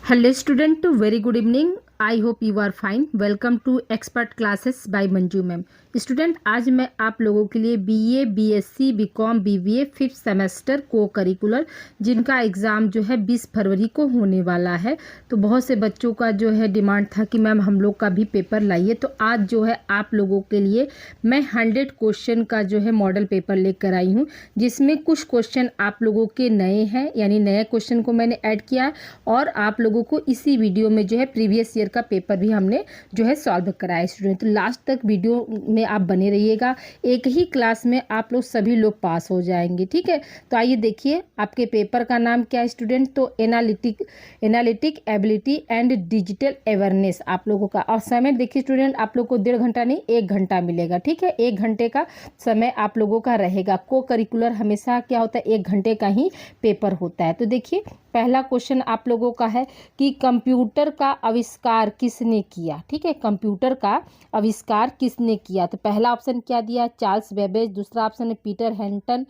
Hello student, very good evening. I hope you are fine. Welcome to expert classes by Manju ma'am. Student, आज मैं आप लोगों के लिए BA, BSc, BCom, BBA fifth semester को curricular जिनका एग्ज़ाम जो है 20 फरवरी को होने वाला है. तो बहुत से बच्चों का जो है डिमांड था कि मैम हम लोग का भी पेपर लाइए. तो आज जो है आप लोगों के लिए मैं 100 क्वेश्चन का जो है मॉडल पेपर लेकर आई हूँ, जिसमें कुछ क्वेश्चन आप लोगों के नए हैं, यानी नए क्वेश्चन को मैंने ऐड किया है, और आप लोगों को इसी वीडियो में जो है प्रीवियस ईयर का पेपर भी हमने जो है सॉल्व कराया. स्टूडेंट, तो लास्ट तक वीडियो में आप बने रहिएगा. एक ही क्लास में आप लोग सभी लोग पास हो जाएंगे. ठीक है, तो आइए देखिए आपके पेपर का नाम क्या है स्टूडेंट. तो analytic ability and digital awareness आप लोगों का. और समय देखिए स्टूडेंट, आप लोग को 1.5 घंटा नहीं 1 घंटा मिलेगा. ठीक है, 1 घंटे का समय आप लोगों का रहेगा. को करिकुलर हमेशा क्या होता है, 1 घंटे का ही पेपर होता है. तो देखिए पहला क्वेश्चन आप लोगों का है कि कंप्यूटर का आविष्कार किसने किया. ठीक है, कंप्यूटर का आविष्कार किसने किया. तो पहला ऑप्शन क्या दिया, चार्ल्स बेबेज. दूसरा ऑप्शन है पीटर हैंटन.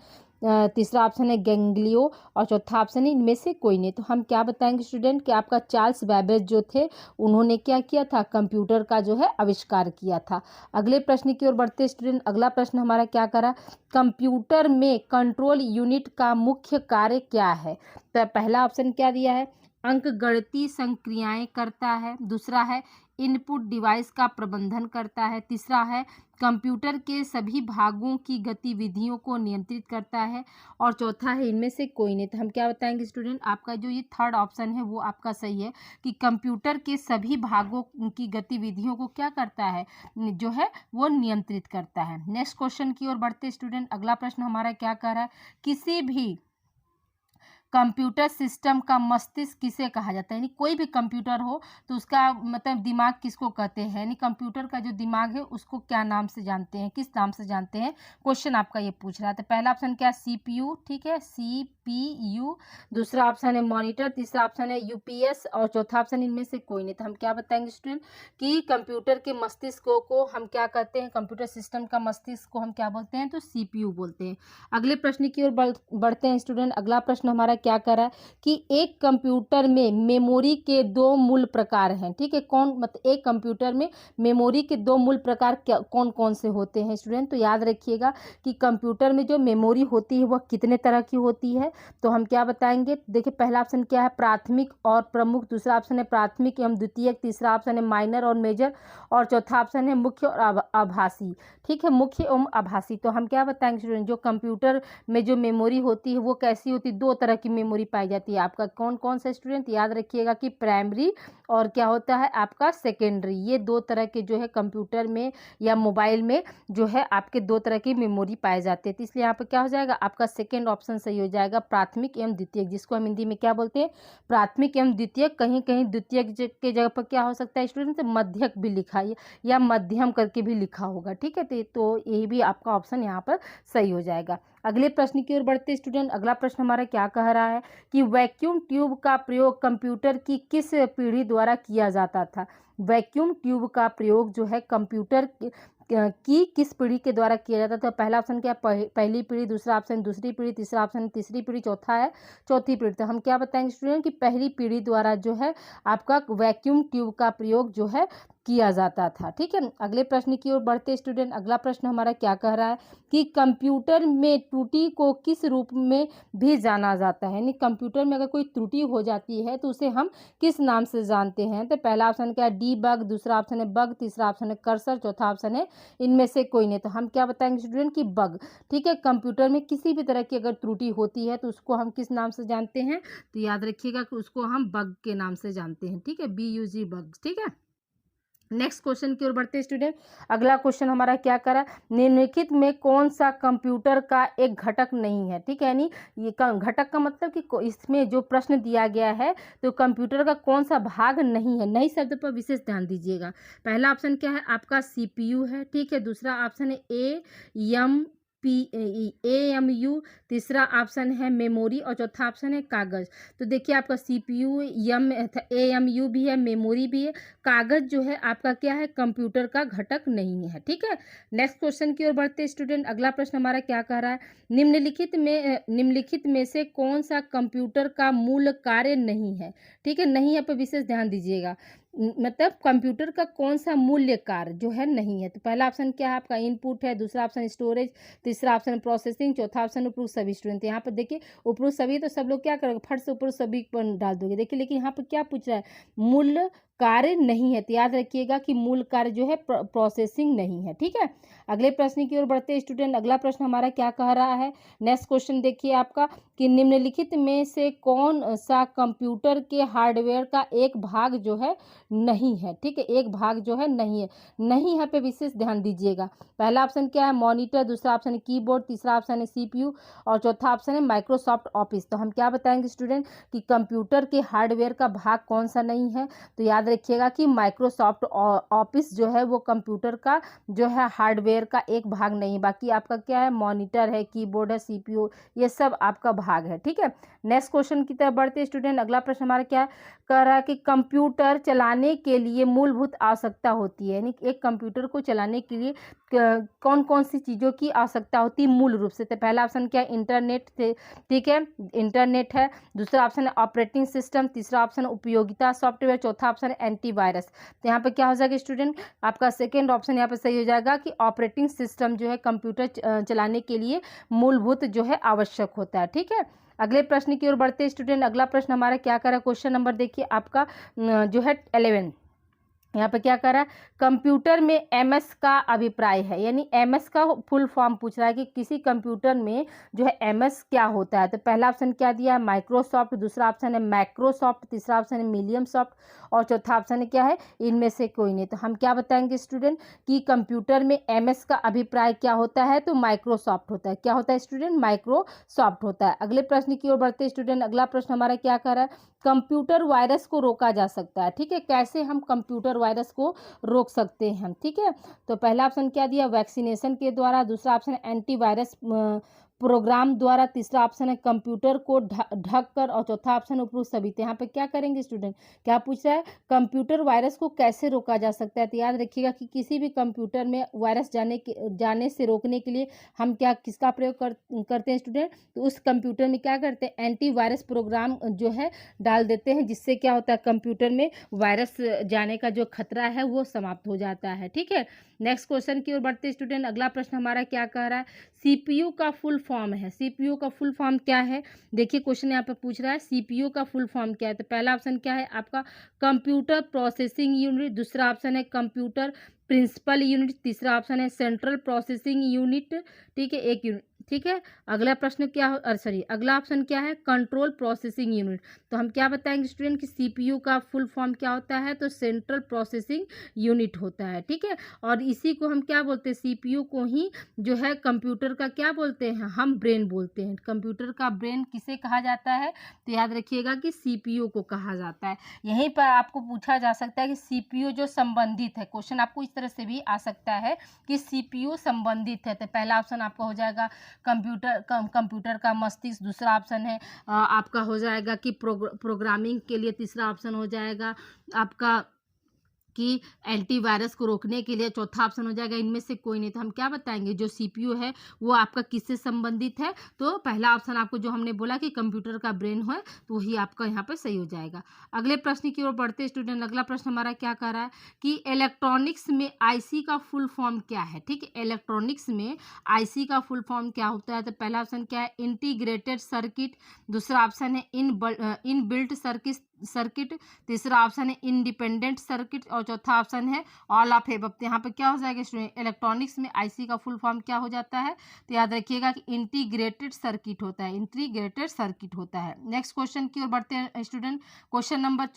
तीसरा ऑप्शन है गैंगलियो. और चौथा ऑप्शन है इनमें से कोई नहीं. तो हम क्या बताएंगे स्टूडेंट कि आपका चार्ल्स बेबेज जो थे उन्होंने क्या किया था, कंप्यूटर का जो है आविष्कार किया था. अगले प्रश्न की ओर बढ़ते स्टूडेंट. अगला प्रश्न हमारा क्या करा, कंप्यूटर में कंट्रोल यूनिट का मुख्य कार्य क्या है. तो पहला ऑप्शन क्या दिया है, अंकगणितीय संक्रियाएं करता है. दूसरा है इनपुट डिवाइस का प्रबंधन करता है. तीसरा है कंप्यूटर के सभी भागों की गतिविधियों को नियंत्रित करता है. और चौथा है इनमें से कोई नहीं. तो हम क्या बताएंगे स्टूडेंट, आपका जो ये थर्ड ऑप्शन है वो आपका सही है कि कंप्यूटर के सभी भागों की गतिविधियों को क्या करता है, जो है वो नियंत्रित करता है. नेक्स्ट क्वेश्चन की ओर बढ़ते स्टूडेंट. अगला प्रश्न हमारा क्या कह रहा है, किसी भी कंप्यूटर सिस्टम का मस्तिष्क किसे कहा जाता है. यानी कोई भी कंप्यूटर हो तो उसका मतलब दिमाग किसको कहते हैं, यानी कंप्यूटर का जो दिमाग है उसको क्या नाम से जानते हैं, किस नाम से जानते हैं, क्वेश्चन आपका ये पूछ रहा है. तो पहला ऑप्शन क्या है, सीपीयू. ठीक है, सीपीयू. दूसरा ऑप्शन है मॉनिटर. तीसरा ऑप्शन है यूपीएस. और चौथा ऑप्शन इनमें से कोई नहीं. तो हम क्या बताएंगे स्टूडेंट कि कंप्यूटर के मस्तिष्क को हम क्या कहते हैं, कंप्यूटर सिस्टम का मस्तिष्क को हम क्या बोलते हैं, तो सीपीयू बोलते हैं. अगले प्रश्न की ओर बढ़ते हैं स्टूडेंट. अगला प्रश्न हमारा क्या कर रहा है कि एक कंप्यूटर में मेमोरी के 2 मूल प्रकार हैं. ठीक है, कौन मतलब एक कंप्यूटर में मेमोरी के 2 मूल प्रकार कौन कौन से होते हैं स्टूडेंट. तो याद रखिएगा कि कंप्यूटर में जो मेमोरी होती है वह कितने तरह की होती है. तो हम क्या बताएंगे, देखिए पहला ऑप्शन क्या है, प्राथमिक और प्रमुख. दूसरा ऑप्शन है प्राथमिक एवं द्वितीयक. तीसरा ऑप्शन है माइनर और मेजर. और चौथा ऑप्शन है मुख्य और आभासी. ठीक है, मुख्य एवं आभासी. तो हम क्या बताएंगे स्टूडेंट, जो कंप्यूटर में जो मेमोरी होती है वो कैसी होती है, 2 तरह की मेमोरी पाई जाती है. आपका कौन कौन सा स्टूडेंट, याद रखिएगा कि प्राइमरी और क्या होता है आपका सेकेंडरी. ये 2 तरह के जो है कंप्यूटर में या मोबाइल में जो है आपके 2 तरह की मेमोरी पाए जाते हैं. तो इसलिए यहाँ पर क्या हो जाएगा, आपका सेकेंड ऑप्शन सही हो जाएगा, प्राथमिक एवं द्वितीयक, जिसको हम हिंदी में क्या बोलते हैं, प्राथमिक एवं द्वितीयक. कहीं कहीं द्वितीयक के जगह पर क्या हो सकता है स्टूडेंट, मध्यक भी लिखा है या मध्यम करके भी लिखा होगा. ठीक है, तो यही भी आपका ऑप्शन यहाँ पर सही हो जाएगा. अगले प्रश्न की ओर बढ़ते स्टूडेंट. अगला प्रश्न हमारा क्या कह रहा है कि वैक्यूम ट्यूब का प्रयोग कंप्यूटर की किस पीढ़ी द्वारा किया जाता था. वैक्यूम ट्यूब का प्रयोग जो है कंप्यूटर की किस पीढ़ी के द्वारा किया जाता था. पहला ऑप्शन क्या है, पहली पीढ़ी. दूसरा ऑप्शन दूसरी पीढ़ी. तीसरा ऑप्शन तीसरी पीढ़ी. चौथा है चौथी पीढ़ी. तो हम क्या बताएंगे स्टूडेंट कि पहली पीढ़ी द्वारा जो है आपका वैक्यूम ट्यूब का प्रयोग जो है किया जाता था. ठीक है, अगले प्रश्न की ओर बढ़ते स्टूडेंट. अगला प्रश्न हमारा क्या कह रहा है कि कंप्यूटर में त्रुटि को किस रूप में भी जाना जाता है. यानी कंप्यूटर में अगर कोई त्रुटि हो जाती है तो उसे हम किस नाम से जानते हैं. तो पहला ऑप्शन क्या है, डीबग. दूसरा ऑप्शन है बग. तीसरा ऑप्शन है कर्सर. चौथा ऑप्शन है इनमें से कोई नहीं. तो हम क्या बताएंगे स्टूडेंट कि बग. ठीक है, कंप्यूटर में किसी भी तरह की अगर त्रुटि होती है तो उसको हम किस नाम से जानते हैं, तो याद रखिएगा कि उसको हम बग के नाम से जानते हैं. ठीक है, BUG बग. ठीक है, नेक्स्ट क्वेश्चन की ओर बढ़ते स्टूडेंट. अगला क्वेश्चन हमारा क्या करा, निम्नलिखित में कौन सा कंप्यूटर का एक घटक नहीं है. ठीक है, यानी ये घटक का मतलब कि इसमें जो प्रश्न दिया गया है तो कंप्यूटर का कौन सा भाग नहीं है. नई शब्द पर विशेष ध्यान दीजिएगा. पहला ऑप्शन क्या है आपका सीपीयू है. ठीक है, दूसरा ऑप्शन है AMU, तीसरा ऑप्शन है मेमोरी और चौथा ऑप्शन है कागज़। तो देखिए आपका CPU AMU भी है, मेमोरी भी है, कागज़ जो है आपका क्या है, कंप्यूटर का घटक नहीं है। ठीक है, नेक्स्ट क्वेश्चन की ओर बढ़ते हैं स्टूडेंट। अगला प्रश्न हमारा क्या कह रहा है, निम्नलिखित में से कौन सा कंप्यूटर का मूल कार्य नहीं है। ठीक है, नहीं है पर विशेष ध्यान दीजिएगा, मतलब कंप्यूटर का कौन सा मूल्य कार्य जो है नहीं है। तो पहला ऑप्शन क्या है आपका, इनपुट है, दूसरा ऑप्शन स्टोरेज, तीसरा ऑप्शन प्रोसेसिंग, चौथा ऑप्शन उपरोक्त सभी। स्टूडेंट यहाँ पर देखिए उपरोक्त सभी, तो सब लोग क्या करोगे, फट से उपरोक्त सभी पर डाल दोगे। देखिए लेकिन यहाँ पर क्या पूछ रहा है, मूल कार्य नहीं है, तो याद रखिएगा कि मूल कार्य जो है प्रोसेसिंग नहीं है। ठीक है, अगले प्रश्न की ओर बढ़ते हैं स्टूडेंट। अगला प्रश्न हमारा क्या कह रहा है, नेक्स्ट क्वेश्चन देखिए आपका, कि निम्नलिखित में से कौन सा कंप्यूटर के हार्डवेयर का एक भाग जो है नहीं है। ठीक है, एक भाग जो है नहीं है, नहीं है पे विशेष ध्यान दीजिएगा। पहला ऑप्शन क्या है, मॉनिटर, दूसरा ऑप्शन है कीबोर्ड, तीसरा ऑप्शन है CPU और चौथा ऑप्शन है माइक्रोसॉफ्ट ऑफिस। तो हम क्या बताएंगे स्टूडेंट कि कंप्यूटर के हार्डवेयर का भाग कौन सा नहीं है। तो याद रखिएगा कि माइक्रोसॉफ्ट ऑफिस जो है वो कंप्यूटर का जो है हार्डवेयर का एक भाग नहीं, बाकी आपका क्या है, मॉनिटर है, कीबोर्ड है, CPU, ये सब आपका भाग है। ठीक है, नेक्स्ट क्वेश्चन की तरफ बढ़ते हैं स्टूडेंट। अगला प्रश्न हमारा क्या है, कह रहा है कि कंप्यूटर चलाने के लिए मूलभूत आवश्यकता होती है, यानी एक कंप्यूटर को चलाने के लिए कौन कौन सी चीज़ों की आवश्यकता होती है मूल रूप से। तो पहला ऑप्शन क्या है, इंटरनेट। ठीक है, इंटरनेट है, दूसरा ऑप्शन है ऑपरेटिंग सिस्टम, तीसरा ऑप्शन उपयोगिता सॉफ्टवेयर, चौथा ऑप्शन है एंटीवायरस। तो यहाँ पे क्या हो जाएगा स्टूडेंट, आपका सेकेंड ऑप्शन यहाँ पे सही हो जाएगा कि ऑपरेटिंग सिस्टम जो है कंप्यूटर चलाने के लिए मूलभूत जो है आवश्यक होता है। ठीक है, अगले प्रश्न की ओर बढ़ते हैं स्टूडेंट। अगला प्रश्न हमारा क्या कर रहा है, क्वेश्चन नंबर देखिए आपका जो है 11, यहाँ पे क्या कर रहा है, कंप्यूटर में MS का अभिप्राय है, यानी MS का फुल फॉर्म पूछ रहा है कि किसी कंप्यूटर में जो है MS क्या होता है। तो पहला ऑप्शन क्या दिया है, माइक्रोसॉफ्ट, दूसरा ऑप्शन है माइक्रोसॉफ्ट, तीसरा ऑप्शन है मिलियम सॉफ्ट और चौथा ऑप्शन है क्या है, इनमें से कोई नहीं। तो हम क्या बताएंगे स्टूडेंट कि कंप्यूटर में MS का अभिप्राय क्या होता है, तो माइक्रोसॉफ्ट होता है। क्या होता है स्टूडेंट, माइक्रोसॉफ्ट होता है। अगले प्रश्न की ओर बढ़ते स्टूडेंट। अगला प्रश्न हमारा क्या कर रहा है, कंप्यूटर वायरस को रोका जा सकता है। ठीक है, कैसे हम कंप्यूटर वायरस को रोक सकते हैं। ठीक है, तो पहला ऑप्शन क्या दिया, वैक्सीनेशन के द्वारा, दूसरा ऑप्शन एंटीवायरस प्रोग्राम द्वारा, तीसरा ऑप्शन है कंप्यूटर को ढक कर और चौथा ऑप्शन उपरोक्त सभी। तो यहाँ पे क्या करेंगे स्टूडेंट, क्या पूछ रहा है, कंप्यूटर वायरस को कैसे रोका जा सकता है। तो याद रखिएगा कि किसी भी कंप्यूटर में वायरस जाने से रोकने के लिए हम किसका प्रयोग करते हैं स्टूडेंट, तो उस कंप्यूटर में क्या करते हैं, एंटीवायरस प्रोग्राम जो है डाल देते हैं, जिससे क्या होता है, कंप्यूटर में वायरस जाने का जो खतरा है वो समाप्त हो जाता है। ठीक है, नेक्स्ट क्वेश्चन की ओर बढ़ते स्टूडेंट। अगला प्रश्न हमारा क्या कह रहा है, CPU का फुल फॉर्म है, CPU का फुल फॉर्म क्या है। देखिए क्वेश्चन यहाँ पे पूछ रहा है CPU का फुल फॉर्म क्या है। तो पहला ऑप्शन क्या है आपका, कंप्यूटर प्रोसेसिंग यूनिट, दूसरा ऑप्शन है कंप्यूटर प्रिंसिपल यूनिट, तीसरा ऑप्शन है सेंट्रल प्रोसेसिंग यूनिट। ठीक है, एक यूनिट। ठीक है, अगला प्रश्न क्या अगला ऑप्शन क्या है, कंट्रोल प्रोसेसिंग यूनिट। तो हम क्या बताएंगे स्टूडेंट कि CPU का फुल फॉर्म क्या होता है, तो सेंट्रल प्रोसेसिंग यूनिट होता है। ठीक है, और इसी को हम क्या बोलते हैं, CPU को ही जो है कंप्यूटर का क्या बोलते हैं, हम ब्रेन बोलते हैं। कंप्यूटर का ब्रेन किसे कहा जाता है, तो याद रखिएगा कि CPU को कहा जाता है। यहीं पर आपको पूछा जा सकता है कि CPU जो संबंधित है, क्वेश्चन आपको इस तरह से भी आ सकता है कि CPU संबंधित है। तो पहला ऑप्शन आपका हो जाएगा कंप्यूटर का मस्तिष्क, दूसरा ऑप्शन है आपका हो जाएगा कि प्रोग्रामिंग के लिए, तीसरा ऑप्शन हो जाएगा आपका कि एंटीवायरस को रोकने के लिए, चौथा ऑप्शन हो जाएगा इनमें से कोई नहीं। तो हम क्या बताएंगे, जो CPU है वो आपका किससे संबंधित है, तो पहला ऑप्शन आपको जो हमने बोला कि कंप्यूटर का ब्रेन है, तो वही आपका यहाँ पे सही हो जाएगा। अगले प्रश्न की ओर बढ़ते स्टूडेंट। अगला प्रश्न हमारा क्या कह रहा है कि इलेक्ट्रॉनिक्स में IC का फुल फॉर्म क्या है। ठीक है, इलेक्ट्रॉनिक्स में IC का फुल फॉर्म क्या होता है। तो पहला ऑप्शन क्या है, इंटीग्रेटेड सर्किट, दूसरा ऑप्शन है इन बिल्ट सर्किट, तीसरा ऑप्शन है इंडिपेंडेंट सर्किट और चौथा ऑप्शन है ऑल ऑफ एबव। यहाँ पे क्या हो जाएगा स्टूडेंट, इलेक्ट्रॉनिक्स में IC का फुल फॉर्म क्या हो जाता है, तो याद रखिएगा कि इंटीग्रेटेड सर्किट होता है, इंटीग्रेटेड सर्किट होता है। नेक्स्ट क्वेश्चन की ओर बढ़ते हैं स्टूडेंट। क्वेश्चन नंबर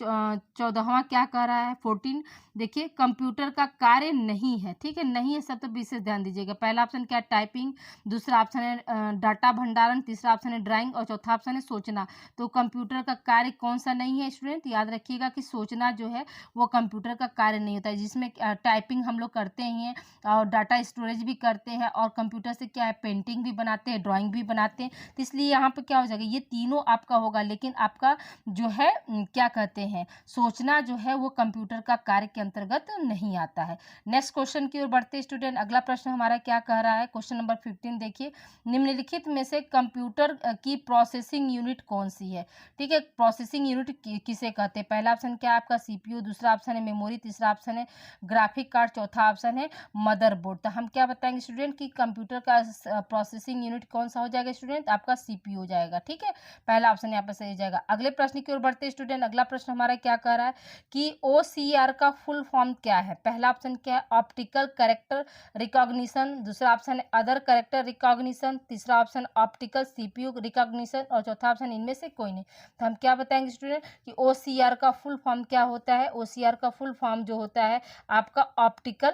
14वां क्या कह रहा है, 14। देखिए कंप्यूटर का कार्य नहीं है। ठीक है, नहीं है सब तो विशेष ध्यान दीजिएगा। पहला ऑप्शन क्या है, टाइपिंग, दूसरा ऑप्शन है डाटा भंडारण, तीसरा ऑप्शन है ड्राइंग और चौथा ऑप्शन है सोचना। तो कंप्यूटर का कार्य कौन सा नहीं है, हैं स्टूडेंट, याद रखिएगा कि सोचना जो है वो कंप्यूटर का कार्य नहीं होता है, जिसमें टाइपिंग हम लोग करते ही हैं और डाटा स्टोरेज भी करते हैं और कंप्यूटर से क्या है पेंटिंग भी बनाते हैं, ड्राइंग भी बनाते हैं। तो इसलिए यहाँ पे क्या हो जाएगा, ये तीनों आपका होगा, लेकिन आपका जो है क्या कहते हैं सोचना जो है वो कंप्यूटर का कार्य के अंतर्गत नहीं आता है। नेक्स्ट क्वेश्चन की ओर बढ़ते स्टूडेंट, अगला प्रश्न हमारा क्या कह रहा है, क्वेश्चन नंबर 15 देखिए, निम्नलिखित में से कंप्यूटर की प्रोसेसिंग यूनिट कौन सी है। ठीक है, प्रोसेसिंग यूनिट किसे कहते हैं। पहला ऑप्शन क्या है आपका सीपीयू, दूसरा ऑप्शन है मेमोरी, तीसरा ऑप्शन है ग्राफिक कार्ड, चौथा ऑप्शन है मदरबोर्ड। तो हम क्या बताएंगे स्टूडेंट कि कंप्यूटर का प्रोसेसिंग यूनिट कौन सा हो जाएगा स्टूडेंट, आपका सीपीयू हो जाएगा। ठीक है, पहला ऑप्शन यहाँ पर सही हो जाएगा। अगले प्रश्न की ओर बढ़ते स्टूडेंट, अगला प्रश्न हमारा क्या कह रहा है कि ओसीआर का फुल फॉर्म क्या है। पहला ऑप्शन क्या है ऑप्टिकल कैरेक्टर रिकॉग्निशन, दूसरा ऑप्शन है अदर कैरेक्टर रिकॉग्निशन, तीसरा ऑप्शन ऑप्टिकल सीपीयू रिकॉग्निशन और चौथा ऑप्शन इनमें से कोई नहीं। तो हम क्या बताएंगे स्टूडेंट कि ओसीआर का फुल फॉर्म क्या होता है। ओसीआर का फुल फॉर्म जो होता है आपका ऑप्टिकल,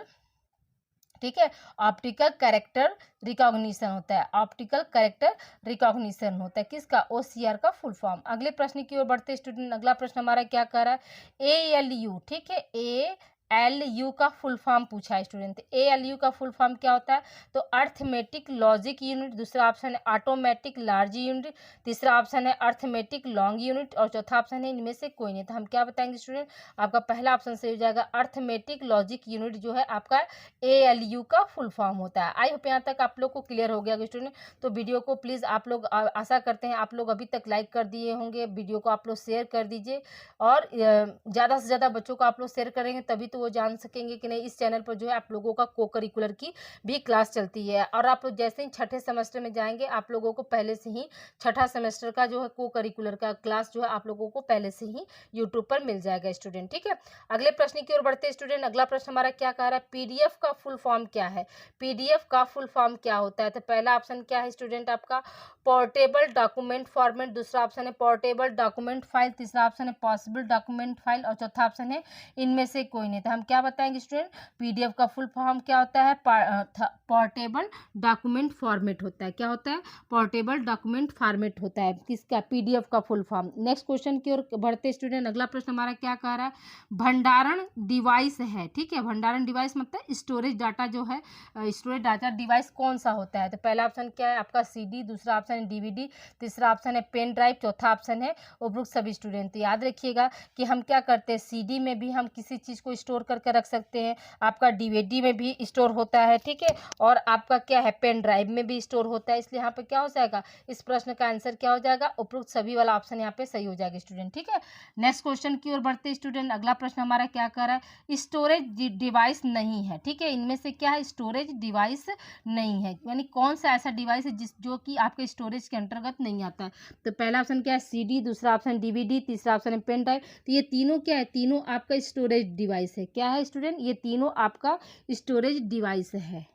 ठीक है, ऑप्टिकल कैरेक्टर रिकॉग्निशन होता है, ऑप्टिकल कैरेक्टर रिकॉग्निशन होता है किसका, ओसीआर का फुल फॉर्म। अगले प्रश्न की ओर बढ़ते स्टूडेंट, अगला प्रश्न हमारा क्या कह रहा है एएलयू। ठीक है, एएलयू का फुल फॉर्म पूछा है स्टूडेंट। एएलयू का फुल फॉर्म क्या होता है, तो अर्थमेटिक लॉजिक यूनिट, दूसरा ऑप्शन है ऑटोमेटिक लार्ज यूनिट, तीसरा ऑप्शन है अर्थमेटिक लॉन्ग यूनिट और चौथा ऑप्शन है इनमें से कोई नहीं। तो हम क्या बताएंगे स्टूडेंट, आपका पहला ऑप्शन सही हो जाएगा, अर्थमेटिक लॉजिक यूनिट जो है आपका एएलयू का फुल फॉर्म होता है। आई होप यहाँ तक आप लोग को क्लियर हो गया स्टूडेंट। तो वीडियो को प्लीज़ आप लोग आशा करते हैं आप लोग अभी तक लाइक कर दिए होंगे, वीडियो को आप लोग शेयर कर दीजिए और ज़्यादा से ज़्यादा बच्चों को आप लोग शेयर करेंगे तभी तो वो जान सकेंगे कि नहीं इस चैनल पर जो है आप लोगों का को करिकुलर की भी क्लास चलती है। और आप लोग जैसे ही छठे सेमेस्टर में जाएंगे आप लोगों को पहले से ही छठा सेमेस्टर का जो है को करिकुलर का क्लास जो है आप लोगों को पहले से ही यूट्यूब पर मिल जाएगा स्टूडेंट। ठीक है, अगले प्रश्न की ओर बढ़ते स्टूडेंट, अगला प्रश्न हमारा क्या कह रहा है पीडीएफ का फुल फॉर्म क्या है। पीडीएफ का फुल फॉर्म क्या होता है, तो पहला ऑप्शन क्या है स्टूडेंट आपका पोर्टेबल डॉक्यूमेंट फॉर्मेट, दूसरा ऑप्शन है पोर्टेबल डॉक्यूमेंट फाइल, तीसरा ऑप्शन है पॉसिबल डॉक्यूमेंट फाइल और चौथा ऑप्शन है इनमें से कोई नहीं। तो हम क्या बताएंगे स्टूडेंट, पीडीएफ का फुल फॉर्म क्या होता है, पोर्टेबल डॉक्यूमेंट फॉर्मेट होता है। क्या होता है, पोर्टेबल डॉक्यूमेंट फॉर्मेट होता है किसका, पीडीएफ का फुल फॉर्म। नेक्स्ट क्वेश्चन की ओर बढ़ते स्टूडेंट, अगला प्रश्न हमारा क्या कह रहा है भंडारण डिवाइस है। ठीक है, भंडारण डिवाइस मतलब स्टोरेज डाटा जो है, स्टोरेज डाटा डिवाइस कौन सा होता है। तो पहला ऑप्शन क्या है आपका सीडी, दूसरा ऑप्शन है डीवीडी, तीसरा ऑप्शन है पेन ड्राइव, चौथा ऑप्शन है उपरोक्त सभी स्टूडेंट। तो याद रखिएगा कि हम क्या करते हैं सीडी में भी हम किसी चीज़ को स्टोर करके रख सकते हैं, आपका डीवीडी में भी स्टोर होता है। ठीक है, और आपका क्या है पेन ड्राइव में भी स्टोर होता है। इसलिए यहाँ पे क्या हो जाएगा, इस प्रश्न का आंसर क्या हो जाएगा, उपरोक्त सभी वाला ऑप्शन यहाँ पे सही हो जाएगा स्टूडेंट। ठीक है, नेक्स्ट क्वेश्चन की ओर बढ़ते स्टूडेंट, अगला प्रश्न हमारा क्या कर रहा है स्टोरेज डिवाइस नहीं है। ठीक है, इनमें से क्या है स्टोरेज डिवाइस नहीं है, यानी कौन सा ऐसा डिवाइस है जो कि आपके स्टोरेज के अंतर्गत नहीं आता है। तो पहला ऑप्शन क्या है सीडी, दूसरा ऑप्शन डीवीडी, तीसरा ऑप्शन है पेन ड्राइव। तो ये तीनों क्या है, तीनों आपका स्टोरेज डिवाइस है। क्या है स्टूडेंट, ये तीनों आपका स्टोरेज डिवाइस है,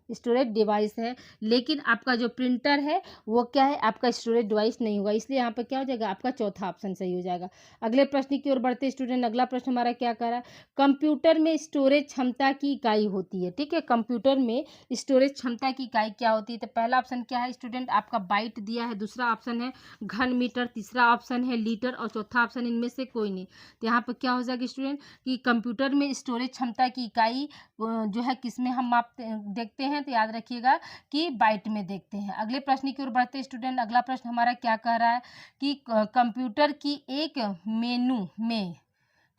स्टोरेज डिवाइस है। लेकिन आपका जो प्रिंटर है वो क्या है आपका स्टोरेज डिवाइस नहीं होगा, इसलिए यहाँ पर क्या हो जाएगा आपका चौथा ऑप्शन सही हो जाएगा। अगले प्रश्न की ओर बढ़ते स्टूडेंट, अगला प्रश्न हमारा क्या कर रहा है कंप्यूटर में स्टोरेज क्षमता की इकाई होती है। ठीक है, कंप्यूटर में स्टोरेज क्षमता की इकाई क्या होती है। तो पहला ऑप्शन क्या है स्टूडेंट आपका बाइट दिया है, दूसरा ऑप्शन है घन मीटर, तीसरा ऑप्शन है लीटर और चौथा ऑप्शन इनमें से कोई नहीं। तो यहाँ पर क्या हो जाएगा स्टूडेंट कि कंप्यूटर में स्टोरेज क्षमता की इकाई जो है किसमें हम मापते देखते हैं, तो याद रखिएगा कि बाइट में देखते हैं। अगले प्रश्न की ओर बढ़ते स्टूडेंट, अगला प्रश्न हमारा क्या कह रहा है कि कंप्यूटर की एक मेनू में,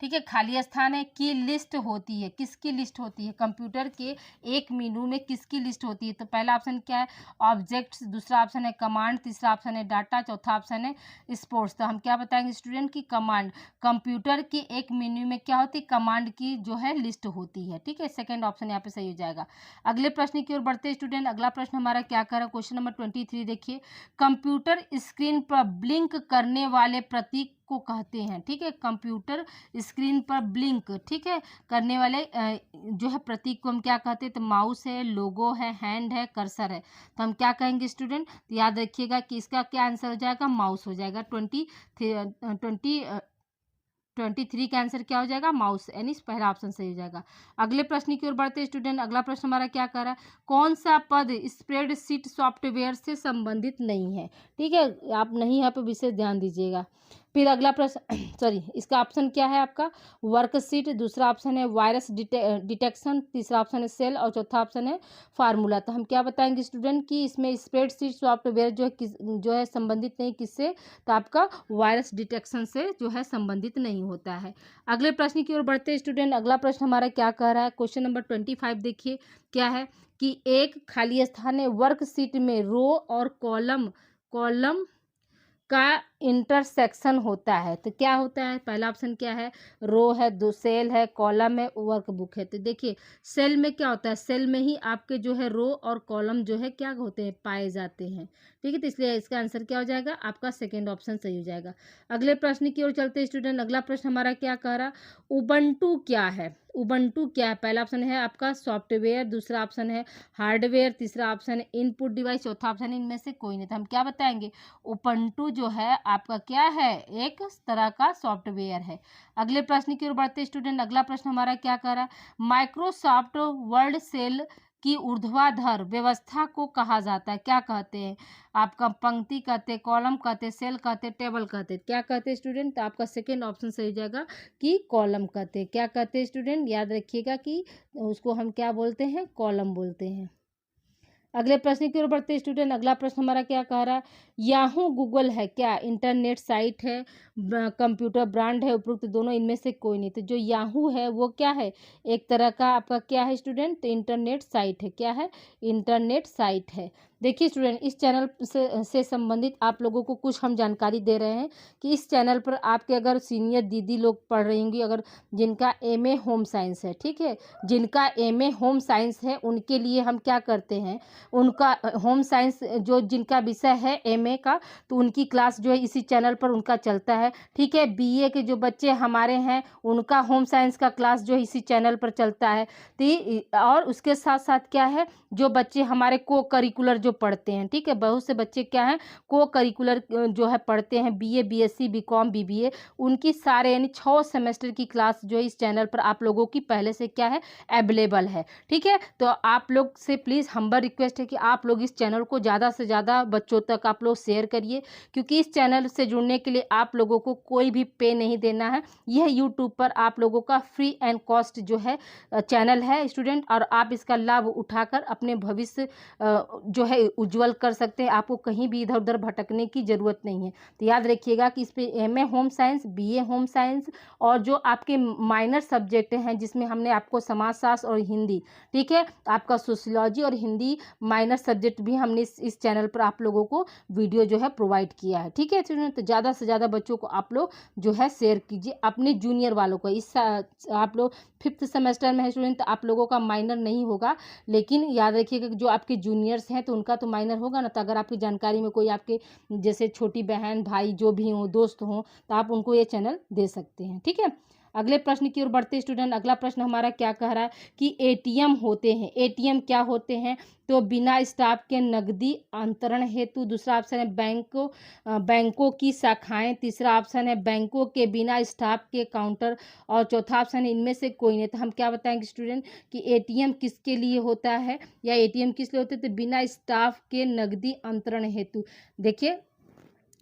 ठीक है, खाली स्थान है की लिस्ट होती है, किसकी लिस्ट होती है, कंप्यूटर के एक मेनू में किसकी लिस्ट होती है। तो पहला ऑप्शन क्या है ऑब्जेक्ट्स, दूसरा ऑप्शन है कमांड, तीसरा ऑप्शन है डाटा, चौथा ऑप्शन है स्पोर्ट्स। तो हम क्या बताएंगे स्टूडेंट की कमांड, कंप्यूटर के एक मेन्यू में क्या होती है कमांड की जो है लिस्ट होती है। ठीक है, सेकंड ऑप्शन यहाँ पे सही हो जाएगा। अगले प्रश्न की ओर बढ़ते स्टूडेंट, अगला प्रश्न हमारा क्या कर रहा है क्वेश्चन नंबर 23 देखिए कंप्यूटर स्क्रीन पर ब्लिंक करने वाले प्रतीक को कहते हैं। ठीक है, कंप्यूटर स्क्रीन पर ब्लिंक, ठीक है, करने वाले जो है प्रतीक को हम क्या कहते हैं, तो माउस है, लोगो है, हैंड है, कर्सर है। तो हम क्या कहेंगे स्टूडेंट, तो याद रखिएगा कि इसका क्या आंसर हो जाएगा, माउस हो जाएगा। 23 का आंसर क्या हो जाएगा, माउस, यानी पहला ऑप्शन सही हो जाएगा। अगले प्रश्न की ओर बढ़ते स्टूडेंट, अगला प्रश्न हमारा क्या कर रहा है कौन सा पद स्प्रेडशीट सॉफ्टवेयर से संबंधित नहीं है। ठीक है, आप नहीं यहाँ पे विशेष ध्यान दीजिएगा। फिर अगला प्रश्न सॉरी, इसका ऑप्शन क्या है आपका वर्कशीट, दूसरा ऑप्शन है वायरस डिटेक्शन, तीसरा ऑप्शन है सेल और चौथा ऑप्शन है फार्मूला। तो हम क्या बताएंगे स्टूडेंट कि इसमें स्प्रेडशीट सॉफ्टवेयर जो है जो है संबंधित नहीं किससे, तो आपका वायरस डिटेक्शन से जो है संबंधित नहीं होता है। अगले प्रश्न की ओर बढ़ते हैं स्टूडेंट। अगला प्रश्न हमारा क्या कह रहा है, क्वेश्चन नंबर 25 देखिए क्या है कि एक खाली स्थान है वर्कशीट में रो और कॉलम कॉलम का इंटरसेक्शन होता है। तो क्या होता है, पहला ऑप्शन क्या है, रो है, दो सेल है, कॉलम है, वर्कबुक है। तो देखिए सेल में क्या होता है, सेल में ही आपके जो है रो और कॉलम जो है क्या होते हैं, पाए जाते हैं। ठीक है, तो इसलिए इसका आंसर क्या हो जाएगा, आपका सेकेंड ऑप्शन सही हो जाएगा। अगले प्रश्न की ओर चलते हैं स्टूडेंट। अगला प्रश्न हमारा क्या कह रहा, उबंटू क्या है। उबंटू क्या है, पहला ऑप्शन है आपका सॉफ्टवेयर, दूसरा ऑप्शन है हार्डवेयर, तीसरा ऑप्शन है इनपुट डिवाइस, चौथा ऑप्शन है इनमें से कोई नहीं। तो हम क्या बताएंगे, उबंटू जो है आपका क्या है, एक तरह का सॉफ्टवेयर है। अगले प्रश्न की ओर बढ़ते स्टूडेंट। अगला प्रश्न हमारा क्या कह रहा है, माइक्रोसॉफ्ट वर्ड सेल की ऊर्ध्वाधर व्यवस्था को कहा जाता है, क्या कहते हैं, आपका पंक्ति कहते हैं, कॉलम कहते हैं, सेल कहते हैं, टेबल कहते हैं, क्या कहते हैं स्टूडेंट, तो आपका सेकेंड ऑप्शन सही हो जाएगा कि कॉलम कहते हैं। क्या कहते हैं स्टूडेंट, याद रखिएगा कि उसको हम क्या बोलते हैं, कॉलम बोलते हैं। अगले प्रश्न की ओर बढ़ते स्टूडेंट। अगला प्रश्न हमारा क्या कह रहा है, याहू गूगल है क्या, इंटरनेट साइट है, कंप्यूटर ब्रांड है, उपरोक्त दोनों इनमें से कोई नहीं। तो जो याहू है वो क्या है, एक तरह का आपका क्या है स्टूडेंट, तो इंटरनेट साइट है, क्या है, इंटरनेट साइट है। देखिए स्टूडेंट, इस चैनल से संबंधित आप लोगों को कुछ हम जानकारी दे रहे हैं कि इस चैनल पर आपके अगर सीनियर दीदी लोग पढ़ रही होंगी, अगर जिनका एमए होम साइंस है, ठीक है, जिनका एमए होम साइंस है उनके लिए हम क्या करते हैं, उनका होम साइंस जो जिनका विषय है एमए का, तो उनकी क्लास जो है इसी चैनल पर उनका चलता है। ठीक है, बीए के जो बच्चे हमारे हैं उनका होम साइंस का क्लास जो है इसी चैनल पर चलता है। और उसके साथ साथ क्या है, जो बच्चे हमारे को करिकुलर जो पढ़ते हैं, ठीक है, बहुत से बच्चे क्या हैं को करिकुलर जो है पढ़ते हैं, बीए बीएससी बीकॉम बीबीए, उनकी सारे यानी 6 सेमेस्टर की क्लास जो है इस चैनल पर आप लोगों की पहले से क्या है, अवेलेबल है। ठीक है, तो आप लोग से प्लीज़ हम्बल रिक्वेस्ट है कि आप लोग इस चैनल को ज़्यादा से ज़्यादा बच्चों तक आप लोग शेयर करिए, क्योंकि इस चैनल से जुड़ने के लिए आप लोगों को कोई भी पे नहीं देना है। यह यूट्यूब पर आप लोगों का फ्री एंड कॉस्ट जो है चैनल है स्टूडेंट, और आप इसका लाभ उठाकर अपने भविष्य जो है उज्जवल कर सकते हैं। आपको कहीं भी इधर उधर भटकने की ज़रूरत नहीं है। तो याद रखिएगा कि इस पे MA home science, BA home science और जो आपके माइनर सब्जेक्ट हैं जिसमें हमने आपको समाजशास्त्र और हिंदी, ठीक है, आपका सोशियोलॉजी और हिंदी माइनर सब्जेक्ट भी हमने इस चैनल पर आप लोगों को वीडियो जो है प्रोवाइड किया है। ठीक है स्टूडेंट, तो ज़्यादा से ज़्यादा बच्चों को आप लोग जो है शेयर कीजिए अपने जूनियर वालों को। इस आप लोग 5th सेमेस्टर में है स्टूडेंट, तो आप लोगों का माइनर नहीं होगा, लेकिन याद रखिएगा कि जो आपके जूनियर्स हैं तो उनका तो माइनर होगा ना। तो अगर आपकी जानकारी में कोई आपके जैसे छोटी बहन भाई जो भी हों, दोस्त हों, तो आप उनको ये चैनल दे सकते हैं। ठीक है, अगले प्रश्न की ओर बढ़ते स्टूडेंट। अगला प्रश्न हमारा क्या कह रहा है कि एटीएम होते हैं, एटीएम क्या होते हैं, तो बिना स्टाफ के नकदी अंतरण हेतु, दूसरा ऑप्शन है बैंकों की शाखाएं, तीसरा ऑप्शन है बैंकों के बिना स्टाफ के काउंटर और चौथा ऑप्शन है इनमें से कोई नहीं। तो हम क्या बताएंगे स्टूडेंट कि एटीएम किसके लिए होता है या एटीएम किस लिए होते हैं, तो बिना स्टाफ के नकदी अंतरण हेतु। देखिए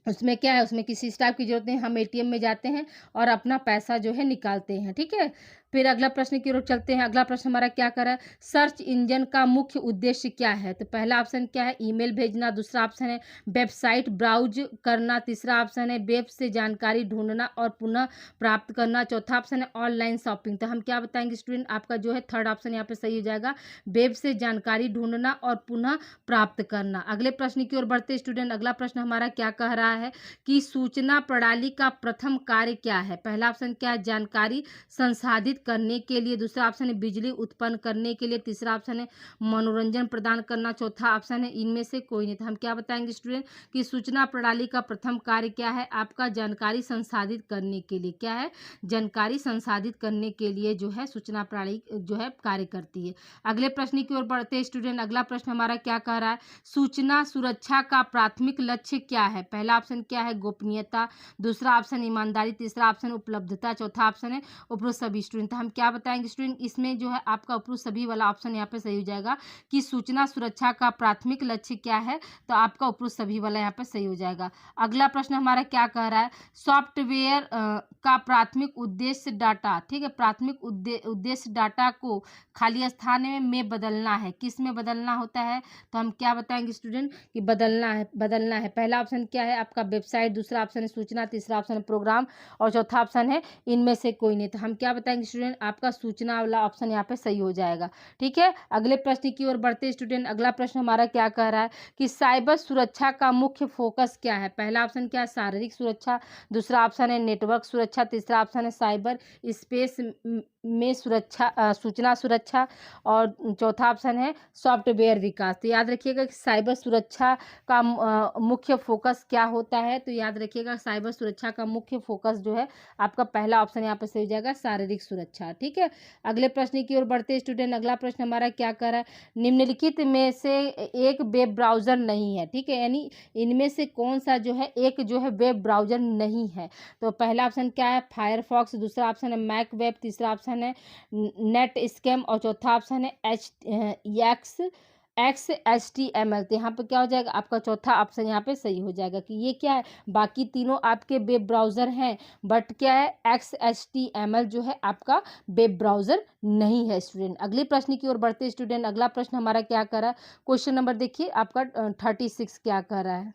उसमें क्या है, उसमें किसी स्टाफ की जरूरत नहीं, हम एटीएम में जाते हैं और अपना पैसा जो है निकालते हैं। ठीक है, फिर अगला प्रश्न की ओर चलते हैं। अगला प्रश्न हमारा क्या कर रहा है, सर्च इंजन का मुख्य उद्देश्य क्या है, तो पहला ऑप्शन क्या है, ईमेल भेजना, दूसरा ऑप्शन है वेबसाइट ब्राउज करना, तीसरा ऑप्शन है वेब से जानकारी ढूंढना और पुनः प्राप्त करना, चौथा ऑप्शन है ऑनलाइन शॉपिंग। तो हम क्या बताएंगे स्टूडेंट, आपका जो है थर्ड ऑप्शन यहाँ पे सही हो जाएगा, वेब से जानकारी ढूंढना और पुनः प्राप्त करना। अगले प्रश्न की ओर बढ़ते स्टूडेंट। अगला प्रश्न हमारा क्या कह रहा है कि सूचना प्रणाली का प्रथम कार्य क्या है, पहला ऑप्शन क्या है जानकारी संसाधित करने के लिए, दूसरा ऑप्शन है बिजली उत्पन्न करने के लिए, तीसरा ऑप्शन है मनोरंजन प्रदान करना, चौथा ऑप्शन है इनमें से कोई नहीं। तो हम क्या बताएंगे स्टूडेंट कि सूचना प्रणाली का प्रथम कार्य क्या है, आपका जानकारी संसाधित करने के लिए, क्या है, जानकारी संसाधित करने के लिए जो है सूचना प्रणाली जो है कार्य करती है। अगले प्रश्न की ओर बढ़ते स्टूडेंट। अगला प्रश्न हमारा क्या कह रहा है, सूचना सुरक्षा का प्राथमिक लक्ष्य क्या है, पहला ऑप्शन क्या है गोपनीयता, दूसरा ऑप्शन ईमानदारी, तीसरा ऑप्शन उपलब्धता, चौथा ऑप्शन है उपरोक्त सभी स्टूडेंट। तो हम क्या बताएंगे स्टूडेंट, इसमें जो है आपका उपरोक्त सभी वाला ऑप्शन यहाँ पे सही हो जाएगा कि सूचना सुरक्षा का प्राथमिक लक्ष्य क्या है, तो आपका उपरोक्त सभी वाला यहाँ पे सही हो जाएगा। अगला प्रश्न हमारा क्या कह रहा है, सॉफ्टवेयर का प्राथमिक उद्देश्य डाटा, ठीक है, प्राथमिक उद्देश्य डाटा को खाली स्थान में बदलना है। किस में बदलना होता है, तो हम क्या बताएंगे स्टूडेंट कि बदलना है। पहला ऑप्शन क्या है आपका वेबसाइट, दूसरा ऑप्शन है सूचना, तीसरा ऑप्शन है प्रोग्राम और चौथा ऑप्शन है इनमें से कोई नहीं। तो हम क्या बताएंगे स्टूडेंट, आपका सूचना वाला ऑप्शन यहाँ पे सही हो जाएगा। ठीक है, अगले प्रश्न की ओर बढ़ते स्टूडेंट। अगला प्रश्न हमारा क्या कह रहा है कि साइबर सुरक्षा का मुख्य फोकस क्या है। पहला ऑप्शन क्या है शारीरिक सुरक्षा, दूसरा ऑप्शन है नेटवर्क सुरक्षा, तीसरा ऑप्शन है साइबर स्पेस में सुरक्षा, सूचना सुरक्षा और चौथा ऑप्शन है सॉफ्टवेयर विकास। तो याद रखिएगा कि साइबर सुरक्षा का मुख्य फोकस क्या होता है, तो याद रखिएगा साइबर सुरक्षा का मुख्य फोकस जो है आपका पहला ऑप्शन यहाँ पे सही हो जाएगा शारीरिक सुरक्षा। ठीक है, अगले प्रश्न की ओर बढ़ते स्टूडेंट। अगला प्रश्न हमारा क्या कर रहा है, निम्नलिखित में से एक वेब ब्राउजर नहीं है। ठीक है, यानी इनमें से कौन सा जो है एक जो है वेब ब्राउजर नहीं है। तो पहला ऑप्शन क्या है फायरफॉक्स, दूसरा ऑप्शन है मैक वेब, तीसरा ऑप्शन है नेट स्कैम और चौथा ऑप्शन है XHTML। तो यहाँ पे क्या हो जाएगा आपका चौथा ऑप्शन यहाँ पे सही हो जाएगा कि ये क्या है, बाकी तीनों आपके वेब ब्राउज़र हैं बट क्या है XHTML जो है आपका वेब ब्राउज़र नहीं है स्टूडेंट। अगले प्रश्न की ओर बढ़ते स्टूडेंट। अगला प्रश्न हमारा क्या कर रहा है, क्वेश्चन नंबर देखिए आपका 36 क्या कर रहा है।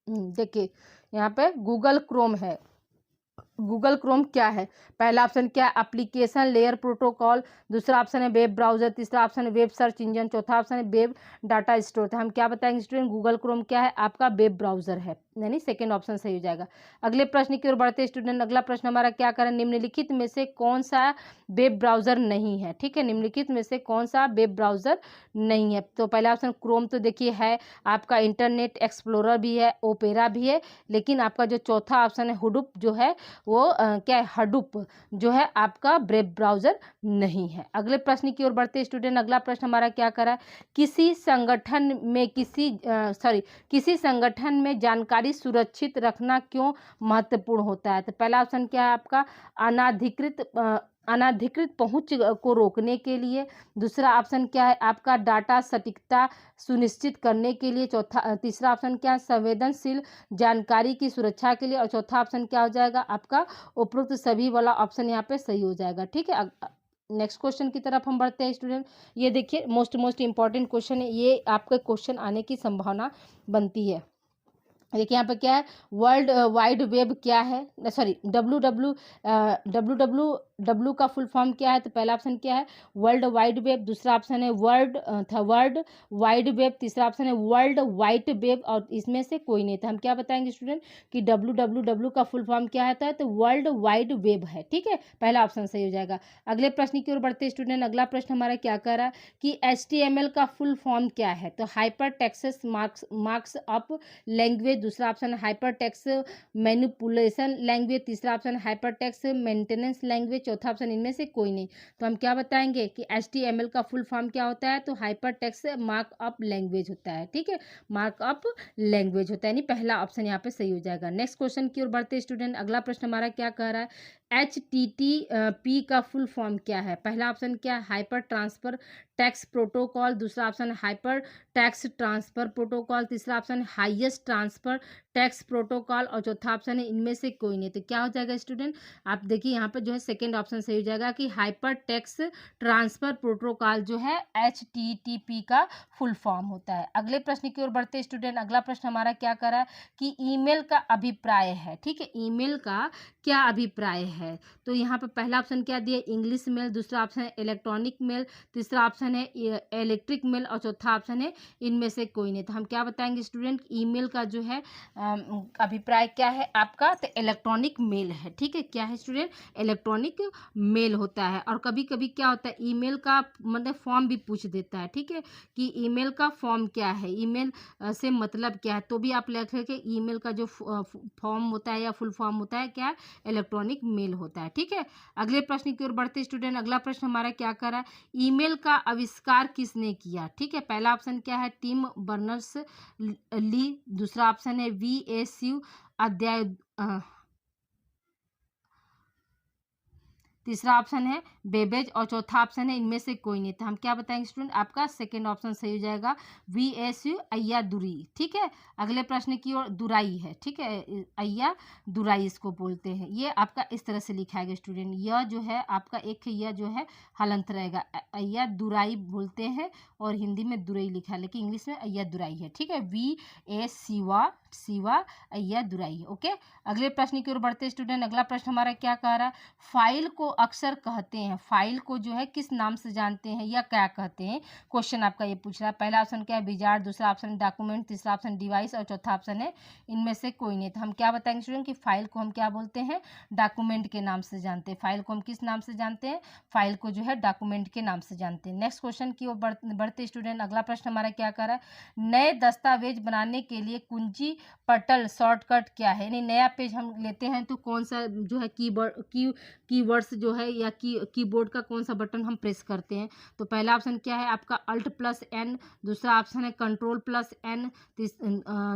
देखिए यहाँ पे गूगल क्रोम है। गूगल क्रोम क्या है, पहला ऑप्शन क्या है एप्लीकेशन लेयर प्रोटोकॉल, दूसरा ऑप्शन है वेब ब्राउजर, तीसरा ऑप्शन है वेब सर्च इंजन, चौथा ऑप्शन है वेब डाटा स्टोर। तो हम क्या बताएंगे स्टूडेंट, गूगल क्रोम क्या है आपका वेब ब्राउजर है, यानी सेकंड ऑप्शन सही हो जाएगा। अगले प्रश्न की ओर बढ़ते स्टूडेंट। अगला प्रश्न हमारा क्या करें, निम्नलिखित में से कौन सा वेब ब्राउजर नहीं है। ठीक है, निम्नलिखित में से कौन सा वेब ब्राउजर नहीं है। तो पहला ऑप्शन क्रोम तो देखिए है आपका, इंटरनेट एक्सप्लोरर भी है, ओपेरा भी है, लेकिन आपका जो चौथा ऑप्शन है हुडूप जो है वो क्या है हडूप जो है आपका वेब ब्राउजर नहीं है। अगले प्रश्न की ओर बढ़ते स्टूडेंट। अगला प्रश्न हमारा क्या कर रहा है, किसी संगठन में जानकारी सुरक्षित रखना क्यों महत्वपूर्ण होता है। तो पहला ऑप्शन क्या है आपका अनाधिकृत पहुंच को रोकने के लिए, दूसरा ऑप्शन क्या है आपका डाटा सटीकता सुनिश्चित करने के लिए, तीसरा ऑप्शन क्या है संवेदनशील जानकारी की सुरक्षा के लिए और चौथा ऑप्शन क्या हो जाएगा आपका उपरोक्त सभी वाला ऑप्शन यहाँ पे सही हो जाएगा। ठीक है, नेक्स्ट क्वेश्चन की तरफ हम बढ़ते हैं स्टूडेंट। ये देखिए मोस्ट इंपॉर्टेंट क्वेश्चन है, ये आपके क्वेश्चन आने की संभावना बनती है। देखिए यहाँ पे क्या है, वर्ल्ड वाइड वेब क्या है, सॉरी डब्ल्यू का फुल फॉर्म क्या है। तो पहला ऑप्शन क्या है वर्ल्ड वाइड वेब, दूसरा ऑप्शन है वर्ल्ड वाइड वेब, तीसरा ऑप्शन है वर्ल्ड वाइड वेब और इसमें से कोई नहीं। तो हम क्या बताएंगे स्टूडेंट कि डब्ल्यू का फुल फॉर्म क्या आता है, तो वर्ल्ड वाइड वेब है। ठीक है, पहला ऑप्शन सही हो जाएगा। अगले प्रश्न की ओर बढ़ते स्टूडेंट। अगला प्रश्न हमारा क्या कर रहा है कि HTML का फुल फॉर्म क्या है। तो hyper text marks up language, दूसरा ऑप्शन है हाइपर टेक्स्ट मैनिपुलेशन लैंग्वेज, तीसरा option hyper text maintenance language, चौथा ऑप्शन इनमें से कोई नहीं। तो हम क्या बताएंगे कि HTML का फुल फॉर्म क्या होता है, तो हाइपर टेक्स्ट मार्कअप लैंग्वेज होता है। ठीक है, मार्कअप लैंग्वेज होता है, यानी पहला ऑप्शन यहाँ पे सही हो जाएगा। नेक्स्ट क्वेश्चन की ओर बढ़ते स्टूडेंट। अगला प्रश्न हमारा क्या कह रहा है, HTTP का फुल फॉर्म क्या है। पहला ऑप्शन क्या है हाइपर ट्रांसफर टैक्स प्रोटोकॉल, दूसरा ऑप्शन है हाइपर टैक्स ट्रांसफर प्रोटोकॉल, तीसरा ऑप्शन है हाईएस्ट ट्रांसफर टैक्स प्रोटोकॉल और चौथा ऑप्शन है इनमें से कोई नहीं। तो क्या हो जाएगा स्टूडेंट, आप देखिए यहाँ पर जो है सेकंड ऑप्शन सही हो जाएगा कि हाइपर टैक्स ट्रांसफर प्रोटोकॉल जो है HTTP का फुल फॉर्म होता है। अगले प्रश्न की ओर बढ़ते स्टूडेंट। अगला प्रश्न हमारा क्या कर रहा है कि ईमेल का अभिप्राय है। ठीक है, ईमेल का क्या अभिप्राय है। तो यहाँ पर पहला ऑप्शन क्या दिया इंग्लिश मेल, दूसरा ऑप्शन है इलेक्ट्रॉनिक मेल, तीसरा ऑप्शन है इलेक्ट्रिक मेल और चौथा ऑप्शन है इनमें से कोई नहीं। तो हम क्या बताएंगे स्टूडेंट, ईमेल का जो है अभिप्राय क्या है आपका, तो इलेक्ट्रॉनिक मेल है। ठीक है, क्या है स्टूडेंट इलेक्ट्रॉनिक मेल होता है। और कभी कभी क्या होता है ईमेल का मतलब फॉर्म भी पूछ देता है। ठीक है, कि ईमेल का फॉर्म क्या है, ईमेल से मतलब क्या है, तो भी आप लिख के ईमेल का जो फॉर्म होता है या फुल फॉर्म होता है क्या इलेक्ट्रॉनिक मेल होता है। ठीक है, अगले प्रश्न की ओर बढ़ते स्टूडेंट। अगला प्रश्न हमारा क्या कर रहा है, ईमेल का आविष्कार किसने किया। ठीक है, पहला ऑप्शन क्या है टिम बर्नर्स ली, दूसरा ऑप्शन है VSU अध्याय तीसरा ऑप्शन है बेबेज और चौथा ऑप्शन है इनमें से कोई नहीं। तो हम क्या बताएंगे स्टूडेंट, आपका सेकेंड ऑप्शन सही हो जाएगा, VSU अय्यादुरई। ठीक है, अगले प्रश्न की ओर, दुराई है, ठीक है, अय्यादुरई इसको बोलते हैं। ये आपका इस तरह से लिखा है स्टूडेंट, यह जो है आपका एक यह जो है हलंत रहेगा, अय्यादुरई बोलते हैं और हिंदी में दुरई लिखा है, लेकिन इंग्लिश में अय्यादुरई है। ठीक है, शिवा अय्यादुरई। ओके, अगले प्रश्न की ओर बढ़ते स्टूडेंट। अगला प्रश्न हमारा क्या कह रहा है, फाइल को अक्सर कहते हैं, फाइल को जो है किस नाम से जानते हैं या क्या कहते हैं, क्वेश्चन आपका ये पूछ रहा है। पहला ऑप्शन क्या है, विजार्ड, दूसरा ऑप्शन डॉक्यूमेंट, तीसरा ऑप्शन डिवाइस और चौथा ऑप्शन है इनमें से कोई नहीं। तो हम क्या बताएंगे स्टूडेंट कि फाइल को हम क्या बोलते हैं, डॉक्यूमेंट के नाम से जानते हैं। फाइल को हम किस नाम से जानते हैं, फाइल को जो है डॉक्यूमेंट के नाम से जानते हैं। नेक्स्ट क्वेश्चन की ओर बढ़ते स्टूडेंट। अगला प्रश्न हमारा क्या कर रहा है, नए दस्तावेज बनाने के लिए कुंजी पटल शॉर्टकट क्या है, यानी नया पेज हम लेते हैं तो कौन सा जो है कीवर्ड्स जो है या कीबोर्ड का कौन सा बटन हम प्रेस करते हैं। तो पहला ऑप्शन क्या है आपका Alt+N, दूसरा ऑप्शन है Ctrl+N,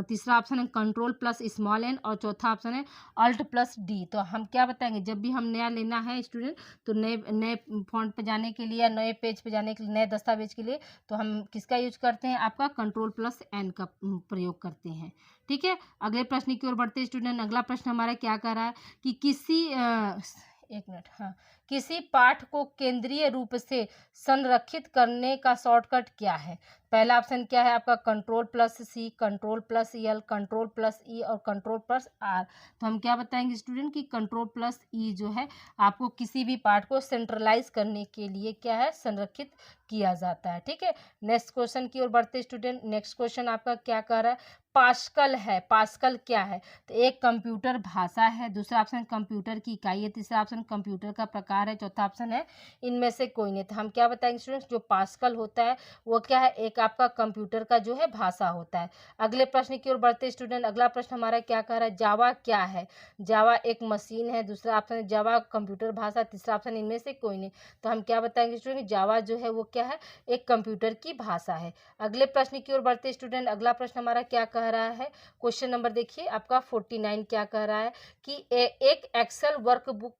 तीसरा ऑप्शन है Ctrl+n और चौथा ऑप्शन है Alt+D। तो हम क्या बताएंगे, जब भी हम नया लेना है स्टूडेंट, तो नए फॉन्ट पे जाने के लिए या नए पेज पे जाने के लिए, नए दस्तावेज के लिए, तो हम किसका यूज करते हैं, आपका Ctrl+N का प्रयोग करते हैं। ठीक है, अगले प्रश्न की ओर बढ़ते स्टूडेंट। अगला प्रश्न हमारा क्या कर रहा है कि किसी पाठ को केंद्रीय रूप से संरक्षित करने का शॉर्टकट क्या है। पहला ऑप्शन क्या है आपका Ctrl+C, Ctrl+L, Ctrl+E और Ctrl+R। तो हम क्या बताएंगे स्टूडेंट कि Ctrl+E जो है आपको किसी भी पार्ट को सेंट्रलाइज करने के लिए क्या है, संरक्षित किया जाता है। ठीक है, नेक्स्ट क्वेश्चन की ओर बढ़ते स्टूडेंट। नेक्स्ट क्वेश्चन आपका क्या कह रहा है, पास्कल है, पास्कल क्या है, तो एक कंप्यूटर भाषा है, दूसरा ऑप्शन कंप्यूटर की इकाई है, तीसरा ऑप्शन कंप्यूटर का प्रकार है, चौथा ऑप्शन है इनमें से कोई नहीं। तो हम क्या बताएंगे स्टूडेंट्स, जो पास्कल होता है वो क्या है, एक आपका कंप्यूटर का जो है भाषा होता है। अगले प्रश्न की ओर बढ़ते स्टूडेंट। अगला प्रश्न हमारा क्या कह रहा है, जावा क्या है, जावा एक मशीन है, दूसरा ऑप्शन है जावा कंप्यूटर भाषा, तीसरा ऑप्शन इनमें से कोई नहीं। तो हम क्या बताएंगे स्टूडेंट, जावा जो है वो क्या है, एक कंप्यूटर की भाषा है। अगले प्रश्न की ओर बढ़ते स्टूडेंट। अगला प्रश्न हमारा क्या कह रहा है, क्वेश्चन नंबर देखिए आपका 49 क्या कह रहा है कि एक एक्सेल वर्कबुक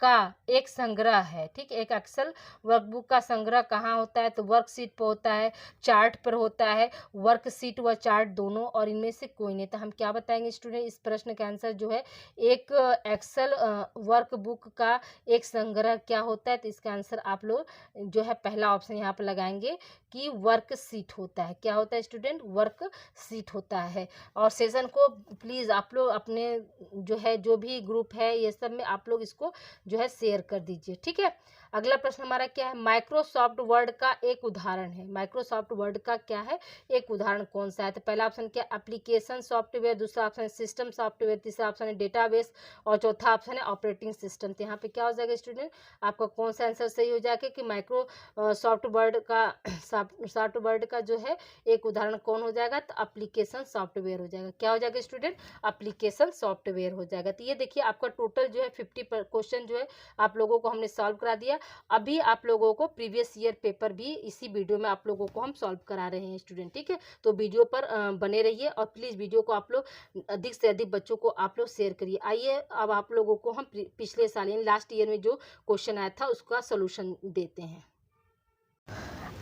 का एक संग्रह है। ठीक, एक एक्सेल वर्कबुक का संग्रह कहाँ होता है, तो वर्कशीट पर होता है, चार्ट पर होता है, वर्कशीट व चार्ट दोनों, और इनमें से कोई नहीं। तो हम क्या बताएंगे स्टूडेंट, इस प्रश्न का आंसर जो है एक एक्सेल वर्कबुक का एक संग्रह क्या होता है। तो इसका आंसर आप लोग जो है पहला ऑप्शन यहाँ पर लगाएंगे कि वर्कशीट होता है। क्या होता है स्टूडेंट, वर्कशीट होता है। और सेशन को प्लीज़ आप लोग अपने जो है जो भी ग्रुप है ये सब में आप लोग इसको जो है शेयर कर दीजिए। ठीक है, अगला प्रश्न हमारा क्या है, माइक्रोसॉफ्ट वर्ड का एक उदाहरण है। माइक्रोसॉफ्ट वर्ड का क्या है, एक उदाहरण कौन सा है। तो पहला ऑप्शन क्या, एप्लीकेशन सॉफ्टवेयर, दूसरा ऑप्शन है सिस्टम सॉफ्टवेयर, तीसरा ऑप्शन है डेटाबेस और चौथा ऑप्शन है ऑपरेटिंग सिस्टम। तो यहाँ पे क्या हो जाएगा स्टूडेंट, आपका कौन सा आंसर सही हो जाएगा कि माइक्रोसॉफ्ट वर्ड का जो है एक उदाहरण कौन हो जाएगा, तो एप्लीकेशन सॉफ्टवेयर हो जाएगा। क्या हो जाएगा स्टूडेंट, एप्लीकेशन सॉफ्टवेयर हो जाएगा। तो ये देखिए आपका टोटल जो है 50 क्वेश्चन जो है आप लोगों को हमने सॉल्व करा दिया। अभी आप लोगों को प्रीवियस ईयर पेपर भी इसी वीडियो में आप लोगों को हम सॉल्व करा रहे हैं स्टूडेंट। ठीक है, तो वीडियो पर बने रहिए और प्लीज़ वीडियो को आप लोग अधिक से अधिक बच्चों को आप लोग शेयर करिए। आइए अब आप लोगों को हम पिछले साल यानी लास्ट ईयर में जो क्वेश्चन आया था उसका सोल्यूशन देते हैं।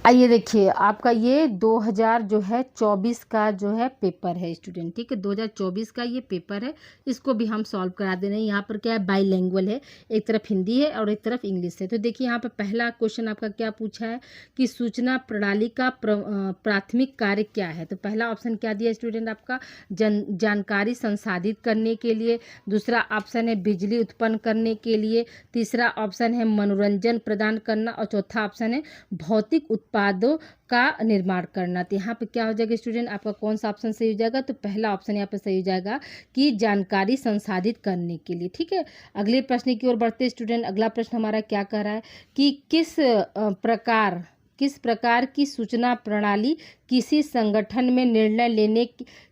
आइए देखिए आपका ये 2024 का जो है पेपर है स्टूडेंट। ठीक है, 2024 का ये पेपर है, इसको भी हम सॉल्व करा दे रहे हैं। यहाँ पर क्या है, बाईलैंग्वेज है, एक तरफ हिंदी है और एक तरफ इंग्लिश है। तो देखिए यहाँ पर पहला क्वेश्चन आपका क्या पूछा है कि सूचना प्रणाली का प्राथमिक कार्य क्या है। तो पहला ऑप्शन क्या दिया स्टूडेंट आपका, जानकारी संसाधित करने के लिए, दूसरा ऑप्शन है बिजली उत्पन्न करने के लिए, तीसरा ऑप्शन है मनोरंजन प्रदान करना और चौथा ऑप्शन है भौतिक उत्पादों का निर्माण करना। तो यहाँ पे क्या हो जाएगा स्टूडेंट, आपका कौन सा ऑप्शन सही हो जाएगा, तो पहला ऑप्शन यहाँ पे सही हो जाएगा कि जानकारी संसाधित करने के लिए। ठीक है, अगले प्रश्न की ओर बढ़ते स्टूडेंट। अगला प्रश्न हमारा क्या कह रहा है कि किस प्रकार की सूचना प्रणाली किसी संगठन में निर्णय लेने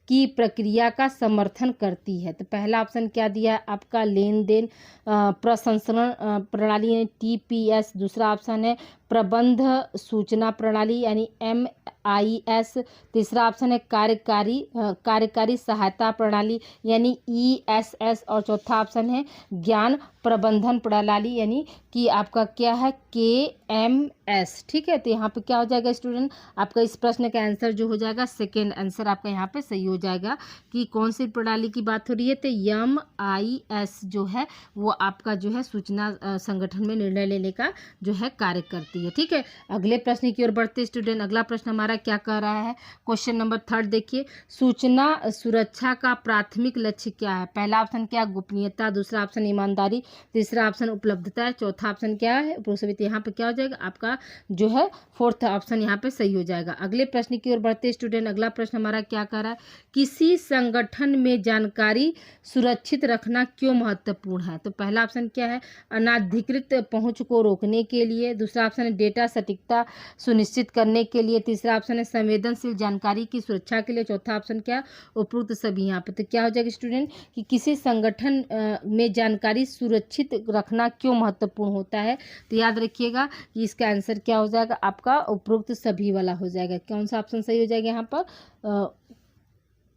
की प्रक्रिया का समर्थन करती है। तो पहला ऑप्शन क्या दिया है आपका, लेन देन प्रसंस्करण प्रणाली यानी TPS। दूसरा ऑप्शन है प्रबंध सूचना प्रणाली यानी MIS। तीसरा ऑप्शन है कार्यकारी सहायता प्रणाली यानी ESS। और चौथा ऑप्शन है ज्ञान प्रबंधन प्रणाली यानी कि आपका क्या है, KMS। ठीक है, तो यहाँ पे क्या हो जाएगा स्टूडेंट, आपका इस प्रश्न का आंसर जो हो जाएगा, सेकेंड आंसर आपका यहाँ पे सही हो जाएगा कि कौन सी प्रणाली की बात हो रही है। तो MIS जो है वो आपका जो है सूचना संगठन में निर्णय लेने का जो है कार्य करती है। ठीक है, अगले प्रश्न की ओर बढ़ते स्टूडेंट। अगला प्रश्न हमारा क्या कह रहा है, क्वेश्चन नंबर 3 देखिए, सूचना सुरक्षा का प्राथमिक लक्ष्य क्या है। पहला ऑप्शन क्या, गोपनीयता। दूसरा ऑप्शन ईमानदारी। तीसरा ऑप्शन उपलब्धता है। चौथा ऑप्शन क्या है, उपरोक्त। यहाँ पे क्या हो जाएगा आपका जो है फोर्थ ऑप्शन यहाँ पे सही हो जाएगा। अगले प्रश्न की ओर बढ़ते स्टूडेंट। अगला प्रश्न हमारा क्या कह रहा है, किसी संगठन में जानकारी सुरक्षित रखना क्यों महत्वपूर्ण है। तो पहला ऑप्शन क्या है, अनाधिकृत पहुंच को रोकने के लिए। दूसरा ऑप्शन है डेटा सटीकता सुनिश्चित करने के लिए। तीसरा ऑप्शन है संवेदनशील जानकारी की सुरक्षा के लिए। चौथा ऑप्शन क्या, उपरोक्त सभी। यहाँ पे तो क्या हो जाएगा स्टूडेंट कि किसी संगठन में जानकारी सुरक्षित रखना क्यों महत्वपूर्ण होता है। तो याद रखिएगा कि इसका आंसर क्या हो जाएगा आपका, उपरोक्त सभी वाला हो जाएगा। कौन सा ऑप्शन सही हो जाएगा यहाँ पर,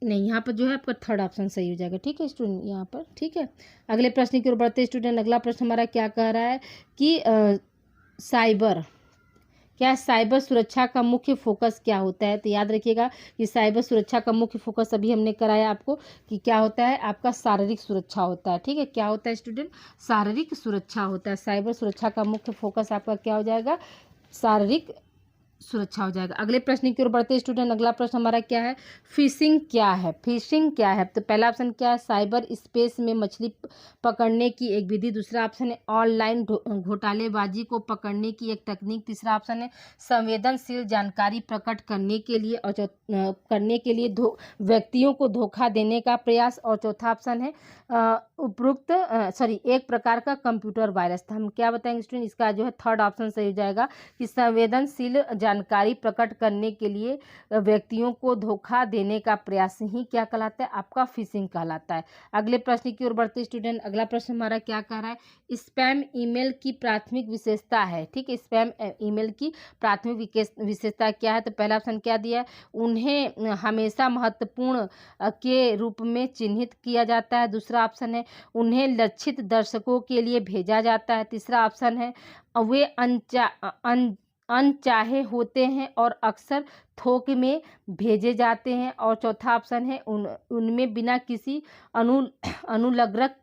नहीं, यहाँ पर जो है आपका थर्ड ऑप्शन सही हो जाएगा। ठीक है स्टूडेंट, यहाँ पर। ठीक है, अगले प्रश्न की ओर बढ़ते स्टूडेंट। अगला प्रश्न हमारा क्या कह रहा है कि साइबर सुरक्षा का मुख्य फोकस क्या होता है। तो याद रखिएगा कि साइबर सुरक्षा का मुख्य फोकस अभी हमने कराया आपको कि क्या होता है, आपका शारीरिक सुरक्षा होता है। ठीक है, क्या होता है स्टूडेंट, शारीरिक सुरक्षा होता है। साइबर सुरक्षा का मुख्य फोकस आपका क्या हो जाएगा, शारीरिक सुरक्षा हो जाएगा। अगले प्रश्न की ओर बढ़ते स्टूडेंट। अगला प्रश्न हमारा क्या है, फिशिंग क्या है। फिशिंग क्या है, तो पहला ऑप्शन क्या है, साइबर स्पेस में मछली पकड़ने की एक विधि। दूसरा ऑप्शन है ऑनलाइन घोटालेबाजी को पकड़ने की एक तकनीक। तीसरा ऑप्शन है संवेदनशील जानकारी प्रकट करने के लिए और व्यक्तियों को धोखा देने का प्रयास। और चौथा ऑप्शन है एक प्रकार का कंप्यूटर वायरस। तो हम क्या बताएंगे स्टूडेंट, इसका जो है थर्ड ऑप्शन सही हो जाएगा कि संवेदनशील जानकारी प्रकट करने के लिए व्यक्तियों को धोखा देने का प्रयास ही क्या कहलाता है, आपका फिशिंग कहलाता है। अगले प्रश्न की ओर बढ़ते स्टूडेंट। अगला प्रश्न हमारा क्या कह रहा है, स्पैम ईमेल की प्राथमिक विशेषता है। ठीक है, स्पैम ईमेल की प्राथमिक विशेषता क्या है। तो पहला ऑप्शन क्या दिया है, उन्हें हमेशा महत्वपूर्ण के रूप में चिन्हित किया जाता है। दूसरा ऑप्शन है उन्हें लक्षित दर्शकों के लिए भेजा जाता है। तीसरा ऑप्शन है वे अनचाहे होते हैं और अक्सर थोक में भेजे जाते हैं। और चौथा ऑप्शन है उनमें बिना किसी अनुलग्नक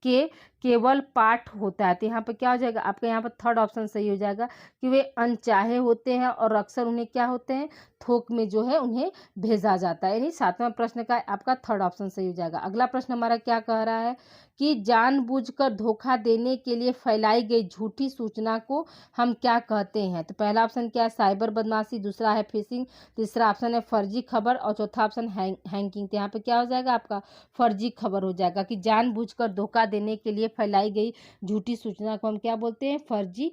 के केवल पाठ होता है। तो यहाँ पर क्या हो जाएगा आपका, यहाँ पर थर्ड ऑप्शन सही हो जाएगा कि वे अनचाहे होते हैं और अक्सर उन्हें क्या होते हैं, थोक में जो है उन्हें भेजा जाता है। यानी सातवां प्रश्न का आपका थर्ड ऑप्शन सही हो जाएगा। अगला प्रश्न हमारा क्या कह रहा है कि जानबूझकर धोखा देने के लिए फैलाई गई झूठी सूचना को हम क्या कहते हैं। तो पहला ऑप्शन क्या है, साइबर बदमाशी। दूसरा है फिशिंग। तीसरा ऑप्शन है फर्जी खबर। और चौथा ऑप्शन हैकिंग। तो यहाँ पे क्या हो जाएगा आपका, फर्जी खबर हो जाएगा कि जानबूझकर धोखा देने के लिए फैलाई गई झूठी सूचना को हम क्या बोलते हैं, फर्जी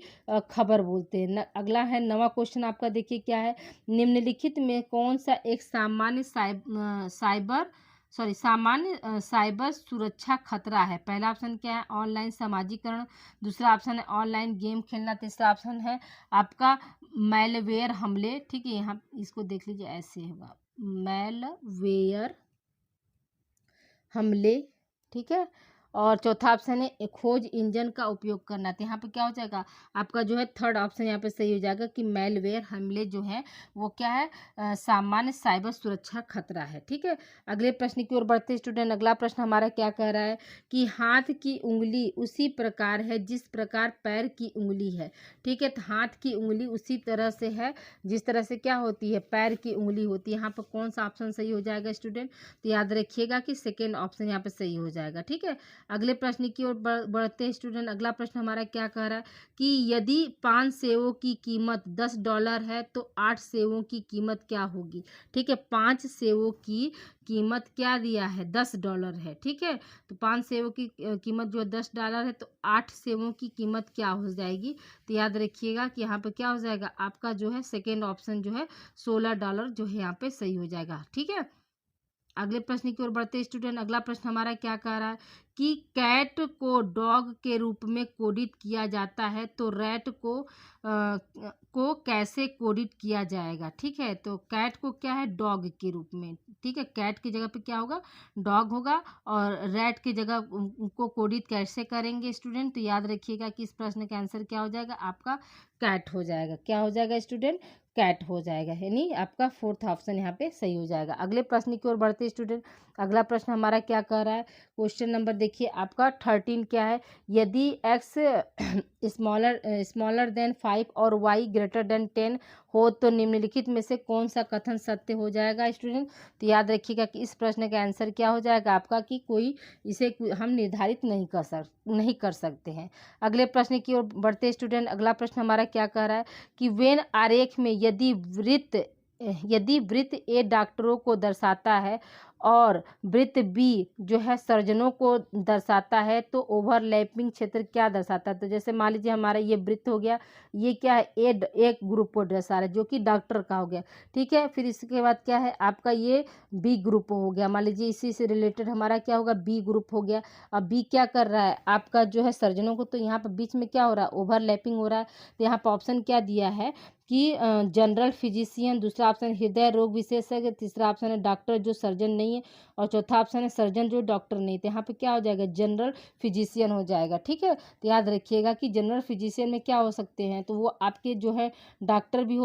खबर बोलते हैं। अगला है नवा क्वेश्चन आपका, देखिए क्या है, निम्नलिखित में कौन सा एक सामान्य साइबर सुरक्षा खतरा है। पहला ऑप्शन क्या है, ऑनलाइन सामाजिकरण। दूसरा ऑप्शन है ऑनलाइन गेम खेलना। तीसरा ऑप्शन है आपका मैलवेयर हमले। ठीक है, यहाँ इसको देख लीजिए, ऐसे होगा मैलवेयर हमले। ठीक है, और चौथा ऑप्शन है खोज इंजन का उपयोग करना। तो यहाँ पे क्या हो जाएगा आपका जो है थर्ड ऑप्शन यहाँ पे सही हो जाएगा कि मैलवेयर हमले जो है वो क्या है, सामान्य साइबर सुरक्षा खतरा है। ठीक है, अगले प्रश्न की ओर बढ़ते स्टूडेंट। अगला प्रश्न हमारा क्या कह रहा है कि हाथ की उंगली उसी प्रकार है जिस प्रकार पैर की उंगली है। ठीक है, तो हाथ की उंगली उसी तरह से है जिस तरह से क्या होती है, पैर की उंगली होती है। यहाँ पर कौन सा ऑप्शन सही हो जाएगा स्टूडेंट, तो याद रखिएगा कि सेकेंड ऑप्शन यहाँ पे सही हो जाएगा। ठीक है, अगले प्रश्न की ओर बढ़ते हैं स्टूडेंट। अगला प्रश्न हमारा क्या कह रहा है कि यदि 5 सेवों की कीमत $10 है तो 8 सेवों की कीमत क्या होगी। ठीक है, 5 सेवों की कीमत क्या दिया है, $10 है। ठीक है, तो 5 सेवों की कीमत जो है $10 है, तो 8 सेवों की कीमत क्या हो जाएगी। तो याद रखिएगा कि यहाँ पे क्या हो जाएगा, आपका जो है सेकेंड ऑप्शन जो है $16 जो है यहाँ पे सही हो जाएगा। ठीक है, अगले प्रश्न की ओर बढ़ते स्टूडेंट। अगला प्रश्न हमारा क्या कह रहा है कि कैट को डॉग के रूप में कोडित किया जाता है तो रैट को कैसे कोडित किया जाएगा। ठीक है, तो कैट को क्या है, डॉग के रूप में। ठीक है, कैट की जगह पे क्या होगा, डॉग होगा, और रैट की जगह को कोडित कैसे करेंगे स्टूडेंट। तो याद रखिएगा कि इस प्रश्न का आंसर क्या हो जाएगा, आपका कैट हो जाएगा। क्या हो जाएगा स्टूडेंट, कैट हो जाएगा, यानी आपका फोर्थ ऑप्शन यहाँ पे सही हो जाएगा। अगले प्रश्न की ओर बढ़ते स्टूडेंट। अगला प्रश्न हमारा क्या कह रहा है, क्वेश्चन नंबर देखिए आपका 13 क्या है, यदि x स्मॉलर देन 5 और y ग्रेटर देन 10 हो तो निम्नलिखित में से कौन सा कथन सत्य हो जाएगा स्टूडेंट। तो याद रखिएगा कि इस प्रश्न का आंसर क्या हो जाएगा आपका कि कोई इसे हम निर्धारित नहीं कर सकते हैं। अगले प्रश्न की ओर बढ़ते स्टूडेंट। अगला प्रश्न हमारा क्या कह रहा है कि वेन आरेख में यदि वृत्त ए डॉक्टरों को दर्शाता है और वृत्त बी जो है सर्जनों को दर्शाता है तो ओवरलैपिंग क्षेत्र क्या दर्शाता है। तो जैसे मान लीजिए हमारा ये वृत्त हो गया, ये क्या है, एक ग्रुप को दर्शा रहा है जो कि डॉक्टर का हो गया। ठीक है, फिर इसके बाद क्या है आपका ये बी ग्रुप हो गया, मान लीजिए इसी से रिलेटेड हमारा क्या होगा, बी ग्रुप हो गया। अब बी क्या कर रहा है आपका जो है सर्जनों को, तो यहाँ पर बीच में क्या हो रहा है, ओवरलैपिंग हो रहा है। तो यहाँ पर ऑप्शन क्या दिया है कि जनरल फिजिशियन, दूसरा ऑप्शन हृदय रोग विशेषज्ञ, तीसरा ऑप्शन है डॉक्टर जो सर्जन नहीं है, और चौथा ऑप्शन है सर्जन जो डॉक्टर नहीं। तो यहाँ पे क्या हो जाएगा, जनरल फिजिशियन हो जाएगा। ठीक है, तो याद रखिएगा कि जनरल फिजिशियन में क्या हो सकते हैं, तो वो आपके जो है डॉक्टर भी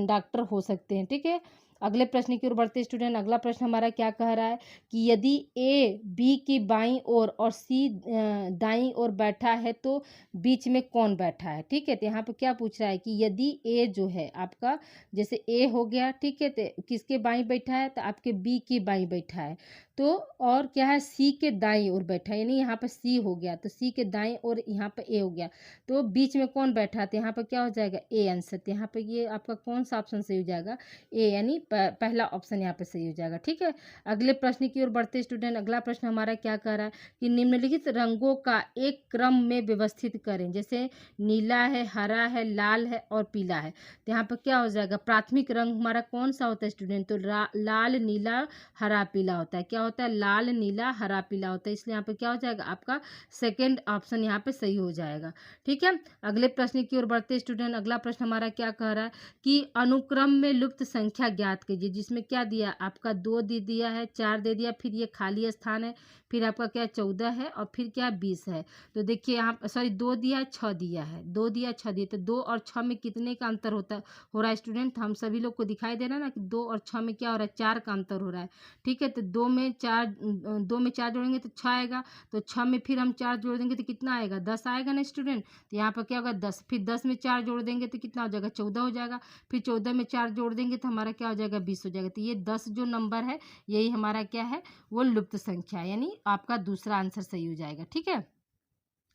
डॉक्टर हो सकते हैं। ठीक है, अगले प्रश्न की ओर बढ़ते स्टूडेंट। अगला प्रश्न हमारा क्या कह रहा है कि यदि ए बी की बाईं ओर और सी दाईं ओर बैठा है तो बीच में कौन बैठा है। ठीक है, तो यहाँ पे क्या पूछ रहा है कि यदि ए जो है आपका, जैसे ए हो गया, ठीक है, तो किसके बाईं बैठा है, तो आपके बी की बाईं बैठा है, तो और क्या है, सी के दाईं ओर बैठा है, यानी यहाँ पे सी हो गया, तो सी के दाईं ओर यहाँ पे ए हो गया, तो बीच में कौन बैठा है, तो यहाँ पे क्या हो जाएगा, ए आंसर। तो यहाँ पे ये आपका कौन सा ऑप्शन सही हो जाएगा, ए, यानी पहला ऑप्शन यहाँ पे सही हो जाएगा। ठीक है, अगले प्रश्न की ओर बढ़ते स्टूडेंट। अगला प्रश्न हमारा क्या कह रहा है कि निम्नलिखित रंगों का एक क्रम में व्यवस्थित करें, जैसे नीला है, हरा है, लाल है और पीला है। तो यहाँ पर क्या हो जाएगा, प्राथमिक रंग हमारा कौन सा होता है स्टूडेंट, तो लाल नीला हरा पीला होता है। क्या होता है, लाल नीला हरा पीला होता है, इसलिए यहाँ पे क्या हो जाएगा आपका सेकेंड ऑप्शन यहाँ पे सही हो जाएगा। ठीक है, अगले प्रश्न की ओर बढ़ते स्टूडेंट। अगला प्रश्न हमारा क्या कह रहा है कि अनुक्रम में लुप्त संख्या ज्ञात कीजिए, जिसमें क्या दिया आपका 2 दे दिया है, 4 दे दिया, फिर ये खाली स्थान है, फिर आपका क्या 14 है, और फिर क्या 20 है। तो देखिए यहाँ सॉरी 2 दिया है, 6 दिया है, 2 दिया 6 दिया, तो 2 और 6 में कितने का अंतर हो रहा है स्टूडेंट, हम सभी लोग को दिखाई दे रहा है ना कि 2 और 6 में क्या हो रहा है, 4 का अंतर हो रहा है। ठीक है, तो 2 में 4 जोड़ेंगे तो 6 आएगा, तो 6 में फिर हम 4 जोड़ देंगे तो कितना आएगा, 10 आएगा ना स्टूडेंट। तो यहाँ पर क्या होगा 10, फिर 10 में 4 जोड़ देंगे तो कितना हो जाएगा, 14 हो जाएगा, फिर 14 में 4 जोड़ देंगे तो हमारा क्या हो जाएगा, 20 हो जाएगा। तो ये 10 जो नंबर है यही हमारा क्या है, वो लुप्त संख्या, यानी आपका दूसरा आंसर सही हो जाएगा। ठीक है,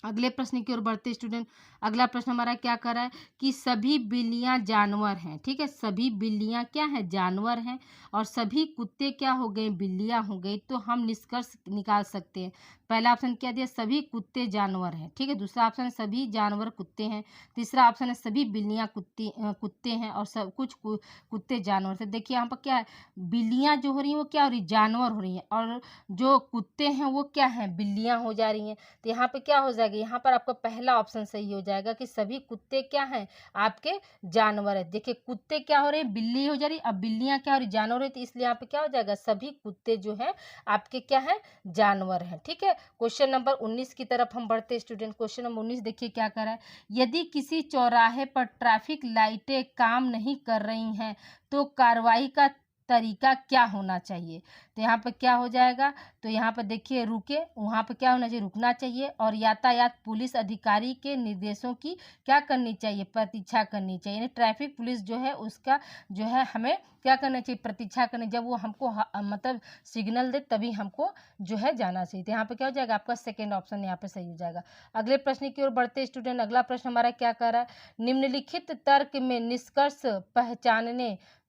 अगले प्रश्न की ओर बढ़ते स्टूडेंट। अगला प्रश्न हमारा क्या कर रहा है कि सभी बिल्लियां जानवर हैं। ठीक है, सभी बिल्लियां क्या है, जानवर हैं, और सभी कुत्ते क्या हो गए, बिल्लियां हो गई। तो हम निष्कर्ष निकाल सकते हैं, पहला ऑप्शन क्या दिया, सभी कुत्ते जानवर हैं। ठीक है, दूसरा ऑप्शन है सभी जानवर कुत्ते हैं, तीसरा ऑप्शन है सभी बिल्लियां कुत्ते हैं, और सब कुछ कुत्ते जानवर थे। देखिए यहाँ पर क्या है, बिल्लियां जो हो रही हैं वो क्या हो रही है, जानवर हो रही हैं, और जो कुत्ते हैं वो क्या है, बिल्लियां हो जा रही हैं। तो यहाँ पे क्या हो जाएगा, यहाँ पर आपका पहला ऑप्शन सही हो जाएगा कि सभी कुत्ते क्या हैं, आपके जानवर है। देखिए कुत्ते क्या हो रहे हैं, बिल्ली हो जा रही, अब बिल्लियां क्या हो रही, जानवर है, तो इसलिए यहाँ पे क्या हो जाएगा, सभी कुत्ते जो है आपके क्या है, जानवर हैं। ठीक है, क्वेश्चन नंबर 19 की तरफ हम बढ़ते स्टूडेंट। क्वेश्चन नंबर 19 देखिए क्या कर रहा है, यदि किसी चौराहे पर ट्रैफिक लाइटें काम नहीं कर रही हैं तो कार्रवाई का तरीका क्या होना चाहिए। तो यहाँ पर क्या हो जाएगा, तो यहाँ पर देखिए रुके, वहाँ पर क्या होना चाहिए, रुकना चाहिए, और यातायात पुलिस अधिकारी के निर्देशों की क्या करनी चाहिए, प्रतीक्षा करनी चाहिए। यानी ट्रैफिक पुलिस जो है उसका जो है हमें क्या करना चाहिए, प्रतीक्षा करनी। जब वो हमको मतलब सिग्नल दे तभी हमको जो है जाना चाहिए। तो यहाँ पे क्या हो जाएगा, आपका सेकेंड ऑप्शन यहाँ पे सही हो जाएगा। अगले प्रश्न की ओर बढ़ते स्टूडेंट, अगला प्रश्न हमारा क्या कह रहा है, निम्नलिखित तर्क में निष्कर्ष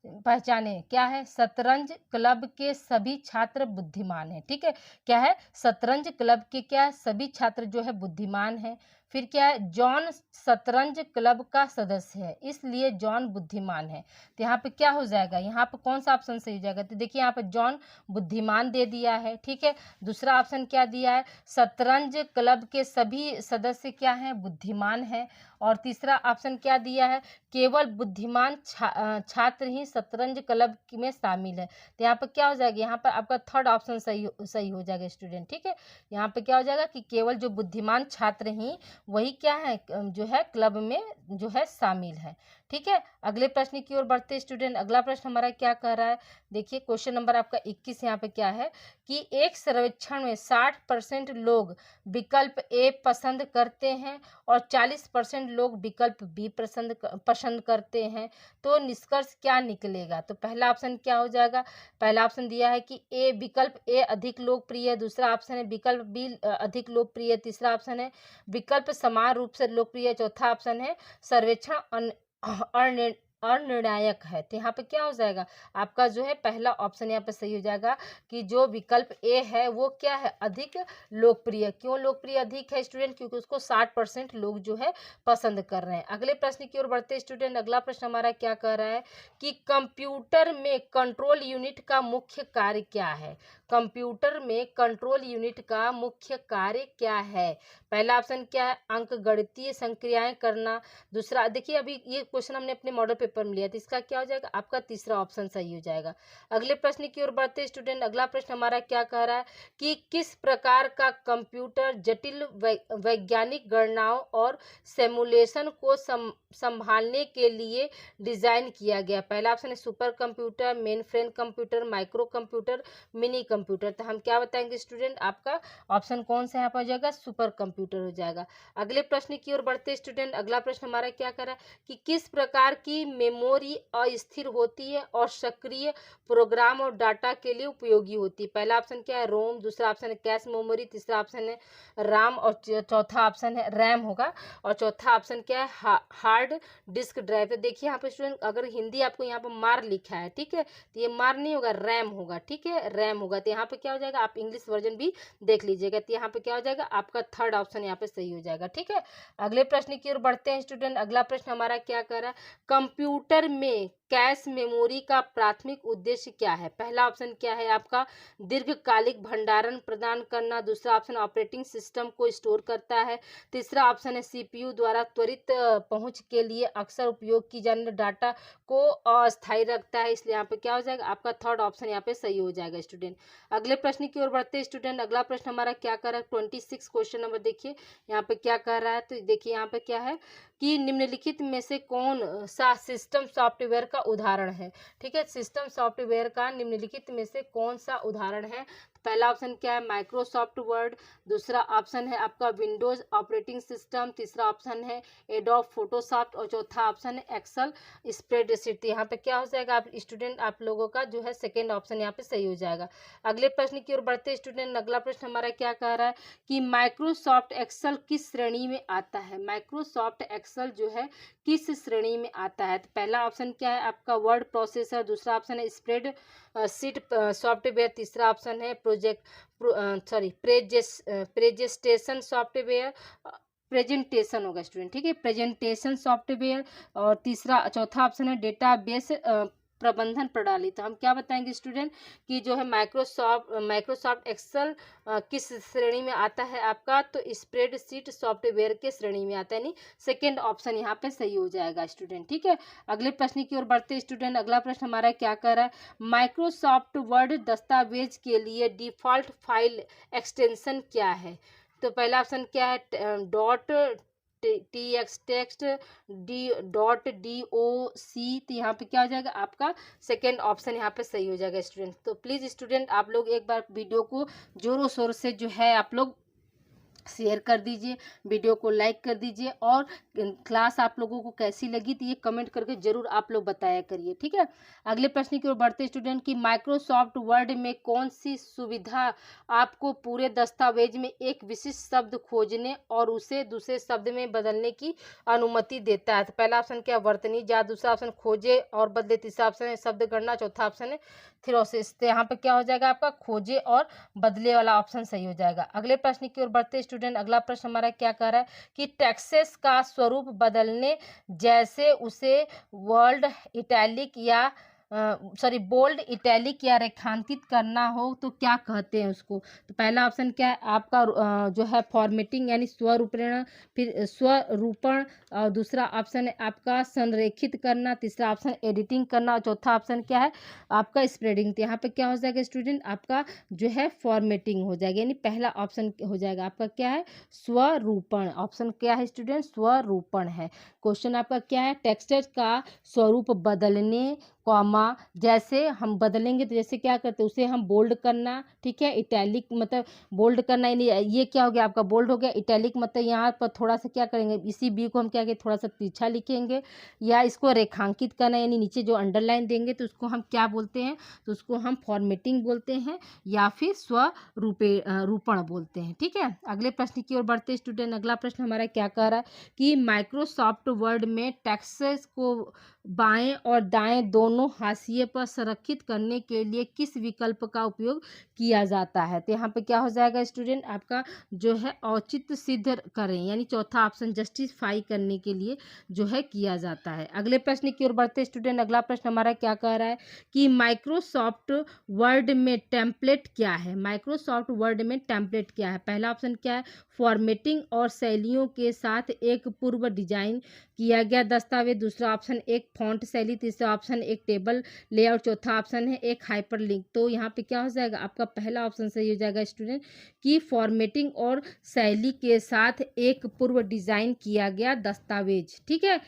पहचाने क्या है, शतरंज क्लब के सभी छात्र बुद्धिमान हैं। ठीक है, क्या है, शतरंज क्लब के क्या सभी छात्र जो है बुद्धिमान हैं। फिर क्या है, जॉन शतरंज क्लब का सदस्य है इसलिए जॉन बुद्धिमान है। तो यहाँ पे क्या हो जाएगा, यहाँ पे कौन सा ऑप्शन सही हो जाएगा, तो देखिए यहाँ पे जॉन बुद्धिमान दे दिया है। ठीक है, दूसरा ऑप्शन क्या दिया है, शतरंज क्लब के सभी सदस्य क्या हैं, बुद्धिमान हैं। और तीसरा ऑप्शन क्या दिया है, केवल बुद्धिमान छात्र ही शतरंज क्लब में शामिल है। तो यहाँ पर क्या हो जाएगा, यहाँ पर आपका थर्ड ऑप्शन सही हो जाएगा स्टूडेंट। ठीक है, यहाँ पे क्या हो जाएगा कि केवल जो बुद्धिमान छात्र ही वही क्या है, जो है क्लब में जो है शामिल है। ठीक है, अगले प्रश्न की ओर बढ़ते स्टूडेंट, अगला प्रश्न हमारा क्या कह रहा है, देखिए क्वेश्चन नंबर आपका 21 यहाँ पे क्या है कि एक सर्वेक्षण में 60% लोग विकल्प ए पसंद करते हैं और 40% लोग विकल्प बी पसंद करते हैं, तो निष्कर्ष क्या निकलेगा। तो पहला ऑप्शन क्या हो जाएगा, पहला ऑप्शन दिया है कि ए विकल्प ए अधिक लोकप्रिय है, दूसरा ऑप्शन है विकल्प बी अधिक लोकप्रिय, तीसरा ऑप्शन है विकल्प समान रूप से लोकप्रिय, चौथा ऑप्शन है सर्वेक्षण अनिर्णायक है। तो यहाँ पे क्या हो जाएगा, आपका जो है पहला ऑप्शन यहाँ पे सही हो जाएगा कि जो विकल्प ए है वो क्या है, अधिक लोकप्रिय। क्यों लोकप्रिय अधिक है स्टूडेंट, क्योंकि उसको 60% लोग जो है पसंद कर रहे हैं। अगले प्रश्न की ओर बढ़ते स्टूडेंट, अगला प्रश्न हमारा क्या कह रहा है कि कंप्यूटर में कंट्रोल यूनिट का मुख्य कार्य क्या है। कंप्यूटर में कंट्रोल यूनिट का मुख्य कार्य क्या है। पहला ऑप्शन क्या है, अंकगणितीय संक्रियाएं करना, दूसरा, देखिए अभी ये क्वेश्चन हमने अपने मॉडल पेपर में लिया था, इसका क्या हो जाएगा, आपका तीसरा ऑप्शन सही हो जाएगा। अगले प्रश्न की ओर बढ़ते स्टूडेंट, अगला प्रश्न हमारा क्या कह रहा है कि किस प्रकार का कंप्यूटर जटिल वैज्ञानिक गणनाओं और सिमुलेशन को संभालने के लिए डिजाइन किया गया। पहला ऑप्शन है super computer, main frame computer, micro computer, mini computer. तो हम क्या बताएंगे स्टूडेंट, आपका ऑप्शन कौन सा यहाँ पर हो जाएगा, सुपर कंप्यूटर हो जाएगा। अगले प्रश्न की ओर बढ़ते स्टूडेंट, अगला प्रश्न हमारा क्या कर रहा है कि किस प्रकार की मेमोरी अस्थिर होती है और सक्रिय प्रोग्राम और डाटा के लिए उपयोगी होती है। पहला ऑप्शन क्या है, रोम, दूसरा ऑप्शन है कैश मेमोरी, तीसरा ऑप्शन है राम और चौथा ऑप्शन है रैम होगा, और चौथा ऑप्शन क्या है, हार्ड डिस्क ड्राइव। तो देखिए यहाँ पे स्टूडेंट अगर हिंदी आपको यहाँ पर मार लिखा है, ठीक है, तो ये मार नहीं होगा, रैम होगा। ठीक है, रैम होगा। तो यहाँ पे क्या हो जाएगा, आप इंग्लिश वर्जन भी देख लीजिएगा। तो यहाँ पे क्या हो जाएगा, आपका थर्ड ऑप्शन यहाँ पे सही हो जाएगा। ठीक है, अगले प्रश्न की ओर बढ़ते हैं स्टूडेंट, अगला प्रश्न हमारा क्या कर रहा है, कंप्यूटर में कैश मेमोरी का प्राथमिक उद्देश्य क्या है। पहला ऑप्शन क्या है आपका, दीर्घकालिक भंडारण प्रदान करना, दूसरा ऑप्शन ऑपरेटिंग सिस्टम को स्टोर करता है, तीसरा ऑप्शन है सीपीयू द्वारा त्वरित पहुंच के लिए अक्सर उपयोग की जाने डाटा को अस्थायी रखता है। इसलिए यहाँ पे क्या हो जाएगा, आपका थर्ड ऑप्शन यहाँ पे सही हो जाएगा स्टूडेंट। अगले प्रश्न की ओर बढ़ते हैं स्टूडेंट, अगला प्रश्न हमारा क्या कर रहा है, 26 क्वेश्चन नंबर देखिए यहाँ पे क्या कर रहा है। तो देखिए यहाँ पे क्या है कि निम्नलिखित में से कौन सा सिस्टम सॉफ्टवेयर का उदाहरण है। ठीक है, सिस्टम सॉफ्टवेयर का निम्नलिखित में से कौन सा उदाहरण है। पहला ऑप्शन क्या है, माइक्रोसॉफ्ट वर्ड, दूसरा ऑप्शन है आपका विंडोज ऑपरेटिंग सिस्टम, तीसरा ऑप्शन है एडोब फोटोशॉप और चौथा ऑप्शन है एक्सेल स्प्रेडशीट। यहाँ पे क्या हो जाएगा, आप स्टूडेंट आप लोगों का जो है सेकेंड ऑप्शन यहाँ पे सही हो जाएगा। अगले प्रश्न की ओर बढ़ते स्टूडेंट, अगला प्रश्न हमारा क्या कह रहा है कि माइक्रोसॉफ्ट एक्सेल किस श्रेणी में आता है। माइक्रोसॉफ्ट एक्सेल जो है किस श्रेणी में आता है। तो पहला ऑप्शन क्या है आपका वर्ड प्रोसेसर, दूसरा ऑप्शन है स्प्रेड शीट सॉफ्टवेयर, तीसरा ऑप्शन है प्रेजेंटेशन सॉफ्टवेयर, प्रेजेंटेशन होगा स्टूडेंट। ठीक है, प्रेजेंटेशन सॉफ्टवेयर, और चौथा ऑप्शन है डेटाबेस प्रबंधन प्रणाली। तो हम क्या बताएंगे स्टूडेंट कि जो है माइक्रोसॉफ्ट एक्सेल किस श्रेणी में आता है आपका, तो स्प्रेडशीट सॉफ्टवेयर के श्रेणी में आता है, यानी सेकेंड ऑप्शन यहाँ पे सही हो जाएगा स्टूडेंट। ठीक है, अगले प्रश्न की ओर बढ़ते स्टूडेंट, अगला प्रश्न हमारा क्या कर रहा है, माइक्रोसॉफ्ट वर्ड दस्तावेज के लिए डिफॉल्ट फाइल एक्सटेंशन क्या है। तो पहला ऑप्शन क्या है, डॉट TX टेक्स्ट .doc, तो यहाँ पे क्या हो जाएगा आपका सेकेंड ऑप्शन यहाँ पे सही हो जाएगा स्टूडेंट। तो प्लीज़ स्टूडेंट आप लोग एक बार वीडियो को जोरों शोर से जो है आप लोग शेयर कर दीजिए, वीडियो को लाइक कर दीजिए, और क्लास आप लोगों को कैसी लगी तो ये कमेंट करके जरूर आप लोग बताया करिए, ठीक है। अगले प्रश्न की ओर बढ़ते स्टूडेंट की माइक्रोसॉफ्ट वर्ड में कौन सी सुविधा आपको पूरे दस्तावेज में एक विशिष्ट शब्द खोजने और उसे दूसरे शब्द में बदलने की अनुमति देता है। तो पहला ऑप्शन क्या, वर्तनी जात, दूसरा ऑप्शन खोजे और बदले, तीसरा ऑप्शन है शब्द गणना, चौथा ऑप्शन है थ्योरेसिस। तो यहाँ पे क्या हो जाएगा आपका खोजे और बदले वाला ऑप्शन सही हो जाएगा। अगले प्रश्न की ओर बढ़ते स्टूडेंट, अगला प्रश्न हमारा क्या कह रहा है कि टेक्सेस का स्वरूप बदलने जैसे उसे वर्ल्ड इटैलिक या बोल्ड इटैलिक या रेखांकित करना हो तो क्या कहते हैं उसको। तो पहला ऑप्शन क्या है आपका जो है फॉर्मेटिंग यानी स्वरूपण, फिर स्वरूपण, और दूसरा ऑप्शन है आपका संरेखित करना, तीसरा ऑप्शन एडिटिंग करना, और चौथा ऑप्शन क्या है आपका स्प्रेडिंग। तो यहाँ पे क्या हो जाएगा स्टूडेंट आपका जो है फॉर्मेटिंग हो जाएगा, यानी पहला ऑप्शन हो जाएगा आपका क्या है स्वरूपण। ऑप्शन क्या है स्टूडेंट, स्वरूपण है। क्वेश्चन आपका क्या है, टेक्सट का स्वरूप बदलने कॉमा जैसे हम बदलेंगे तो जैसे क्या करते हैं उसे हम बोल्ड करना, ठीक है, इटैलिक मतलब बोल्ड करना, यानी ये क्या हो गया आपका बोल्ड हो गया, इटैलिक मतलब यहाँ पर थोड़ा सा क्या करेंगे इसी बी को हम क्या करेंगे थोड़ा सा तिरछा लिखेंगे, या इसको रेखांकित करना यानी नीचे जो अंडरलाइन देंगे तो उसको हम क्या बोलते हैं, तो उसको हम फॉर्मेटिंग बोलते हैं या फिर रूपण बोलते हैं, ठीक है। अगले प्रश्न की ओर बढ़ते स्टूडेंट, अगला प्रश्न हमारा क्या कह रहा है कि माइक्रोसॉफ्ट वर्ड में टेक्स्ट को बाएं और दाएं दोनों हाशिए पर संरक्षित करने के लिए किस विकल्प का उपयोग किया जाता है। तो यहाँ पे क्या हो जाएगा स्टूडेंट आपका जो है औचित्य सिद्ध करें, यानी चौथा ऑप्शन जस्टिफाई करने के लिए जो है किया जाता है। अगले प्रश्न की ओर बढ़ते स्टूडेंट, अगला प्रश्न हमारा क्या कह रहा है कि माइक्रोसॉफ्ट वर्ड में टेम्पलेट क्या है। माइक्रोसॉफ्ट वर्ड में टेम्पलेट क्या है। पहला ऑप्शन क्या है फॉर्मेटिंग और शैलियों के साथ एक पूर्व डिजाइन किया गया दस्तावेज, दूसरा ऑप्शन एक फॉन्ट शैली, तीसरा ऑप्शन एक टेबल लेआउट, चौथा ऑप्शन है एक हाइपरलिंक। तो यहाँ पे क्या हो जाएगा आपका पहला ऑप्शन सही हो जाएगा स्टूडेंट कि फॉर्मेटिंग और शैली के साथ एक पूर्व डिजाइन किया गया दस्तावेज, ठीक है।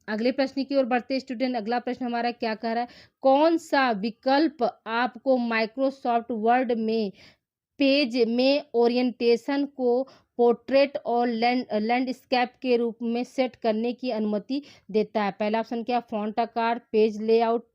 अगले प्रश्न की ओर बढ़ते स्टूडेंट, अगला प्रश्न हमारा क्या कह रहा है कौन सा विकल्प आपको माइक्रोसॉफ्ट वर्ड में पेज में ओरिएंटेशन को पोर्ट्रेट और लैंडस्केप के रूप में सेट करने की अनुमति देता है। पहला ऑप्शन क्या फॉन्ट आकार, पेज लेआउट,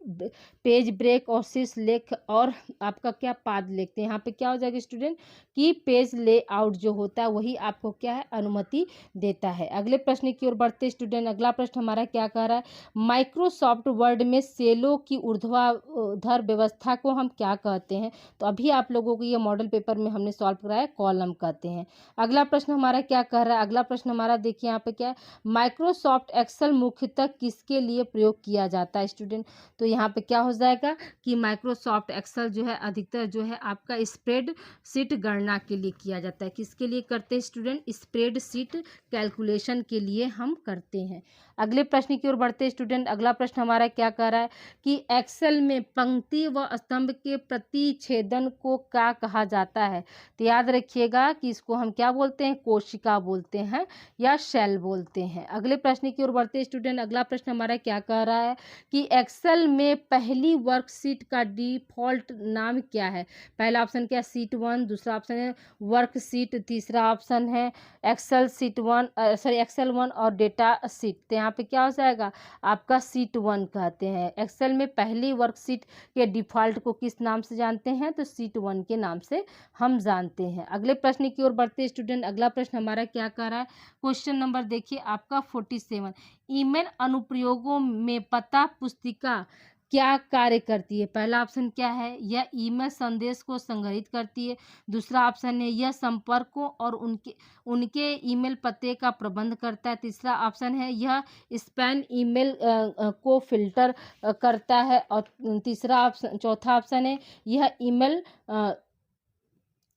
पेज ब्रेक और शीर्ष लेख, और आपका क्या पाद लेख। तो यहाँ पे क्या हो जाएगा स्टूडेंट कि पेज लेआउट जो होता है वही आपको क्या है अनुमति देता है। अगले प्रश्न की ओर बढ़ते स्टूडेंट, अगला प्रश्न हमारा क्या कह रहा है माइक्रोसॉफ्ट वर्ड में सेलों की ऊर्ध्वाधर व्यवस्था को हम क्या कहते हैं। तो अभी आप लोगों को ये मॉडल पेपर में हमने सॉल्व कराया कॉलम कहते हैं। अगला प्रश्न हमारा क्या कह रहा है, अगला प्रश्न हमारा देखिए यहाँ पे क्या है माइक्रोसॉफ्ट एक्सेल मुख्यतः किसके लिए प्रयोग किया जाता है स्टूडेंट। तो यहाँ पे क्या हो जाएगा कि माइक्रोसॉफ्ट एक्सेल जो है अधिकतर जो है आपका स्प्रेड शीट गणना के लिए किया जाता है। किसके लिए करते हैं स्टूडेंट, स्प्रेड शीट कैलकुलेशन के लिए हम करते हैं। अगले प्रश्न की ओर बढ़ते स्टूडेंट, अगला प्रश्न हमारा क्या कह रहा है कि एक्सेल में पंक्ति व स्तंभ के प्रतिच्छेदन को क्या कहा जाता है। तो याद रखिएगा कि इसको हम क्या बोलते हैं कोशिका बोलते हैं या शेल बोलते हैं। अगले प्रश्न की ओर बढ़ते स्टूडेंट, अगला प्रश्न हमारा क्या कह रहा है कि एक्सेल में पहली वर्कशीट का डिफॉल्ट नाम क्या है। पहला ऑप्शन क्या सीट 1, दूसरा ऑप्शन है वर्कशीट, तीसरा ऑप्शन है एक्सेल सीट 1 एक्सेल 1 और डेटा सीट। तो यहाँ पे क्या हो जाएगा आपका सीट 1 कहते हैं। एक्सेल में पहली वर्कशीट के डिफॉल्ट को किस नाम से जानते हैं, तो सीट 1 के नाम से हम जानते हैं। अगले प्रश्न की ओर बढ़ते स्टूडेंट, अगला प्रश्न हमारा क्या कह रहा है क्वेश्चन नंबर देखिए आपका 47 ईमेल अनुप्रयोगों में पता पुस्तिका क्या कार्य करती है। पहला ऑप्शन क्या है यह ईमेल संदेश को संग्रहित करती है, दूसरा ऑप्शन है यह संपर्कों और उनके ईमेल पते का प्रबंध करता है, तीसरा ऑप्शन है यह स्पैम ईमेल को फिल्टर करता है, और तीसरा ऑप्शन चौथा ऑप्शन है यह ईमेल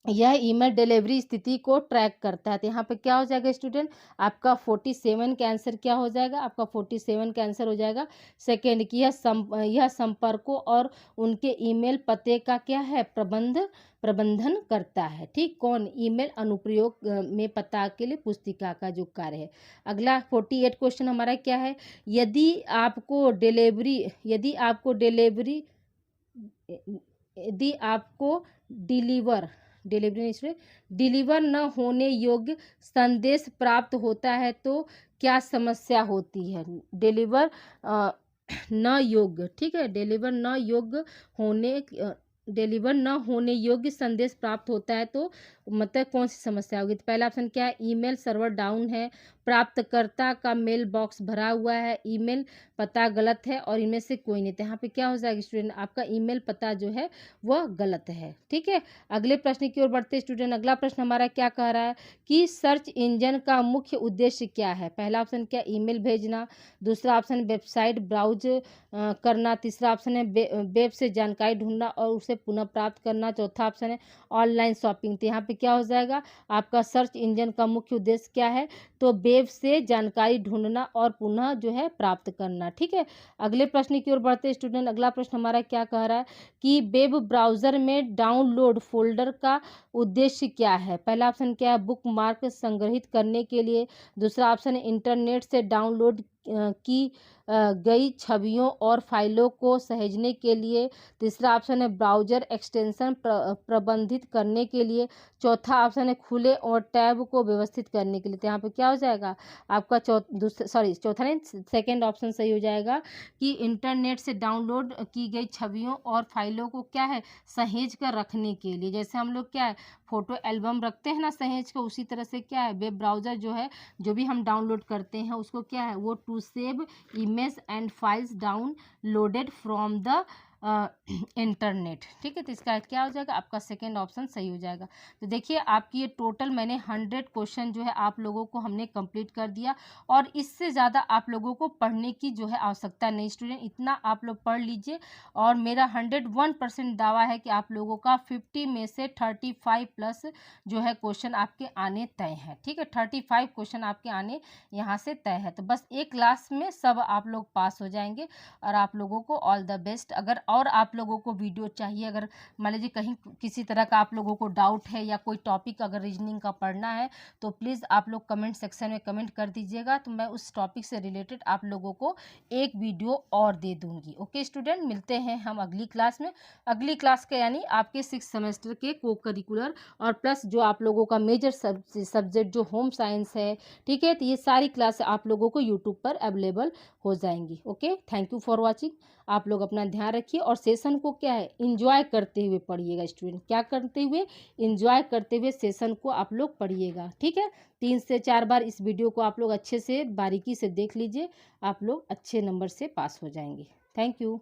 यह ईमेल डिलीवरी स्थिति को ट्रैक करता है। तो यहाँ पे क्या हो जाएगा स्टूडेंट, आपका 47 का आंसर क्या हो जाएगा, आपका 47 का आंसर हो जाएगा सेकेंड की यह संपर्कों और उनके ईमेल पते का क्या है, प्रबंधन करता है। ठीक, कौन, ईमेल अनुप्रयोग में पता के लिए पुस्तिका का जो कार्य है। अगला 48 क्वेश्चन हमारा क्या है, यदि आपको डिलीवर न होने योग्य संदेश प्राप्त होता है तो क्या समस्या होती है। डिलीवर न योग्य, ठीक है, डिलीवर न होने योग्य संदेश प्राप्त होता है तो मतलब कौन सी समस्या होगी। तो पहला ऑप्शन क्या है, ईमेल सर्वर डाउन है, प्राप्तकर्ता का मेल बॉक्स भरा हुआ है, ईमेल पता गलत है, और इनमें से कोई नहीं। तो यहाँ पे क्या हो जाएगा स्टूडेंट, आपका ईमेल पता जो है वह गलत है। ठीक है, अगले प्रश्न की ओर बढ़ते स्टूडेंट। अगला प्रश्न हमारा क्या कह रहा है कि सर्च इंजन का मुख्य उद्देश्य क्या है। पहला ऑप्शन क्या, ईमेल भेजना, दूसरा ऑप्शन वेबसाइट ब्राउज करना, तीसरा ऑप्शन है वेब से जानकारी ढूंढना और उसे पुनः प्राप्त करना, चौथा ऑप्शन है ऑनलाइन शॉपिंग। तो यहाँ पे क्या हो जाएगा, आपका सर्च इंजन का मुख्य उद्देश्य क्या है, तो वेब से जानकारी ढूंढना और पुनः जो है प्राप्त करना। ठीक है, अगले प्रश्न की ओर बढ़ते स्टूडेंट। अगला प्रश्न हमारा क्या कह रहा है कि वेब ब्राउजर में डाउनलोड फोल्डर का उद्देश्य क्या है। पहला ऑप्शन क्या है, बुक मार्क संग्रहित करने के लिए, दूसरा ऑप्शन है इंटरनेट से डाउनलोड की गई छवियों और फाइलों को सहेजने के लिए, तीसरा ऑप्शन है ब्राउजर एक्सटेंशन प्रबंधित करने के लिए, चौथा ऑप्शन है खुले और टैब को व्यवस्थित करने के लिए। तो यहाँ पे क्या हो जाएगा आपका चौथा नहीं, सेकेंड ऑप्शन सही हो जाएगा कि इंटरनेट से डाउनलोड की गई छवियों और फाइलों को क्या है, सहेज कर रखने के लिए। जैसे हम लोग क्या है फोटो एल्बम रखते हैं ना सहेज कर, उसी तरह से क्या है वेब ब्राउज़र जो है जो भी हम डाउनलोड करते हैं उसको क्या है, वो to save image and files downloaded from the internet. ठीक है, तो इसका क्या हो जाएगा, आपका सेकेंड ऑप्शन सही हो जाएगा। तो देखिए आपकी ये टोटल मैंने 100 क्वेश्चन जो है आप लोगों को हमने कंप्लीट कर दिया, और इससे ज़्यादा आप लोगों को पढ़ने की जो है आवश्यकता नहीं स्टूडेंट, इतना आप लोग पढ़ लीजिए। और मेरा 101% दावा है कि आप लोगों का 50 में से 35 प्लस जो है क्वेश्चन आपके आने तय है। ठीक है, 35 क्वेश्चन आपके आने यहाँ से तय है। तो बस एक क्लास में सब आप लोग पास हो जाएंगे, और आप लोगों को ऑल द बेस्ट। अगर और आप लोगों को वीडियो चाहिए, अगर मान लीजिए कहीं किसी तरह का आप लोगों को डाउट है या कोई टॉपिक अगर रीजनिंग का पढ़ना है, तो प्लीज़ आप लोग कमेंट सेक्शन में कमेंट कर दीजिएगा, तो मैं उस टॉपिक से रिलेटेड आप लोगों को एक वीडियो और दे दूंगी। ओके स्टूडेंट, मिलते हैं हम अगली क्लास में। अगली क्लास के यानी आपके 6 सेमेस्टर के को करिकुलर और प्लस जो आप लोगों का मेजर सब्जेक्ट जो होम साइंस है, ठीक है, तो ये सारी क्लास आप लोगों को यूट्यूब पर अवेलेबल हो जाएंगी। Okay, thank you for watching. आप लोग अपना ध्यान रखिए और सेशन को क्या है इंजॉय करते हुए पढ़िएगा स्टूडेंट, क्या करते हुए, इंजॉय करते हुए सेशन को आप लोग पढ़िएगा। ठीक है, 3 से 4 बार इस वीडियो को आप लोग अच्छे से बारीकी से देख लीजिए, आप लोग अच्छे नंबर से पास हो जाएंगे। Thank you.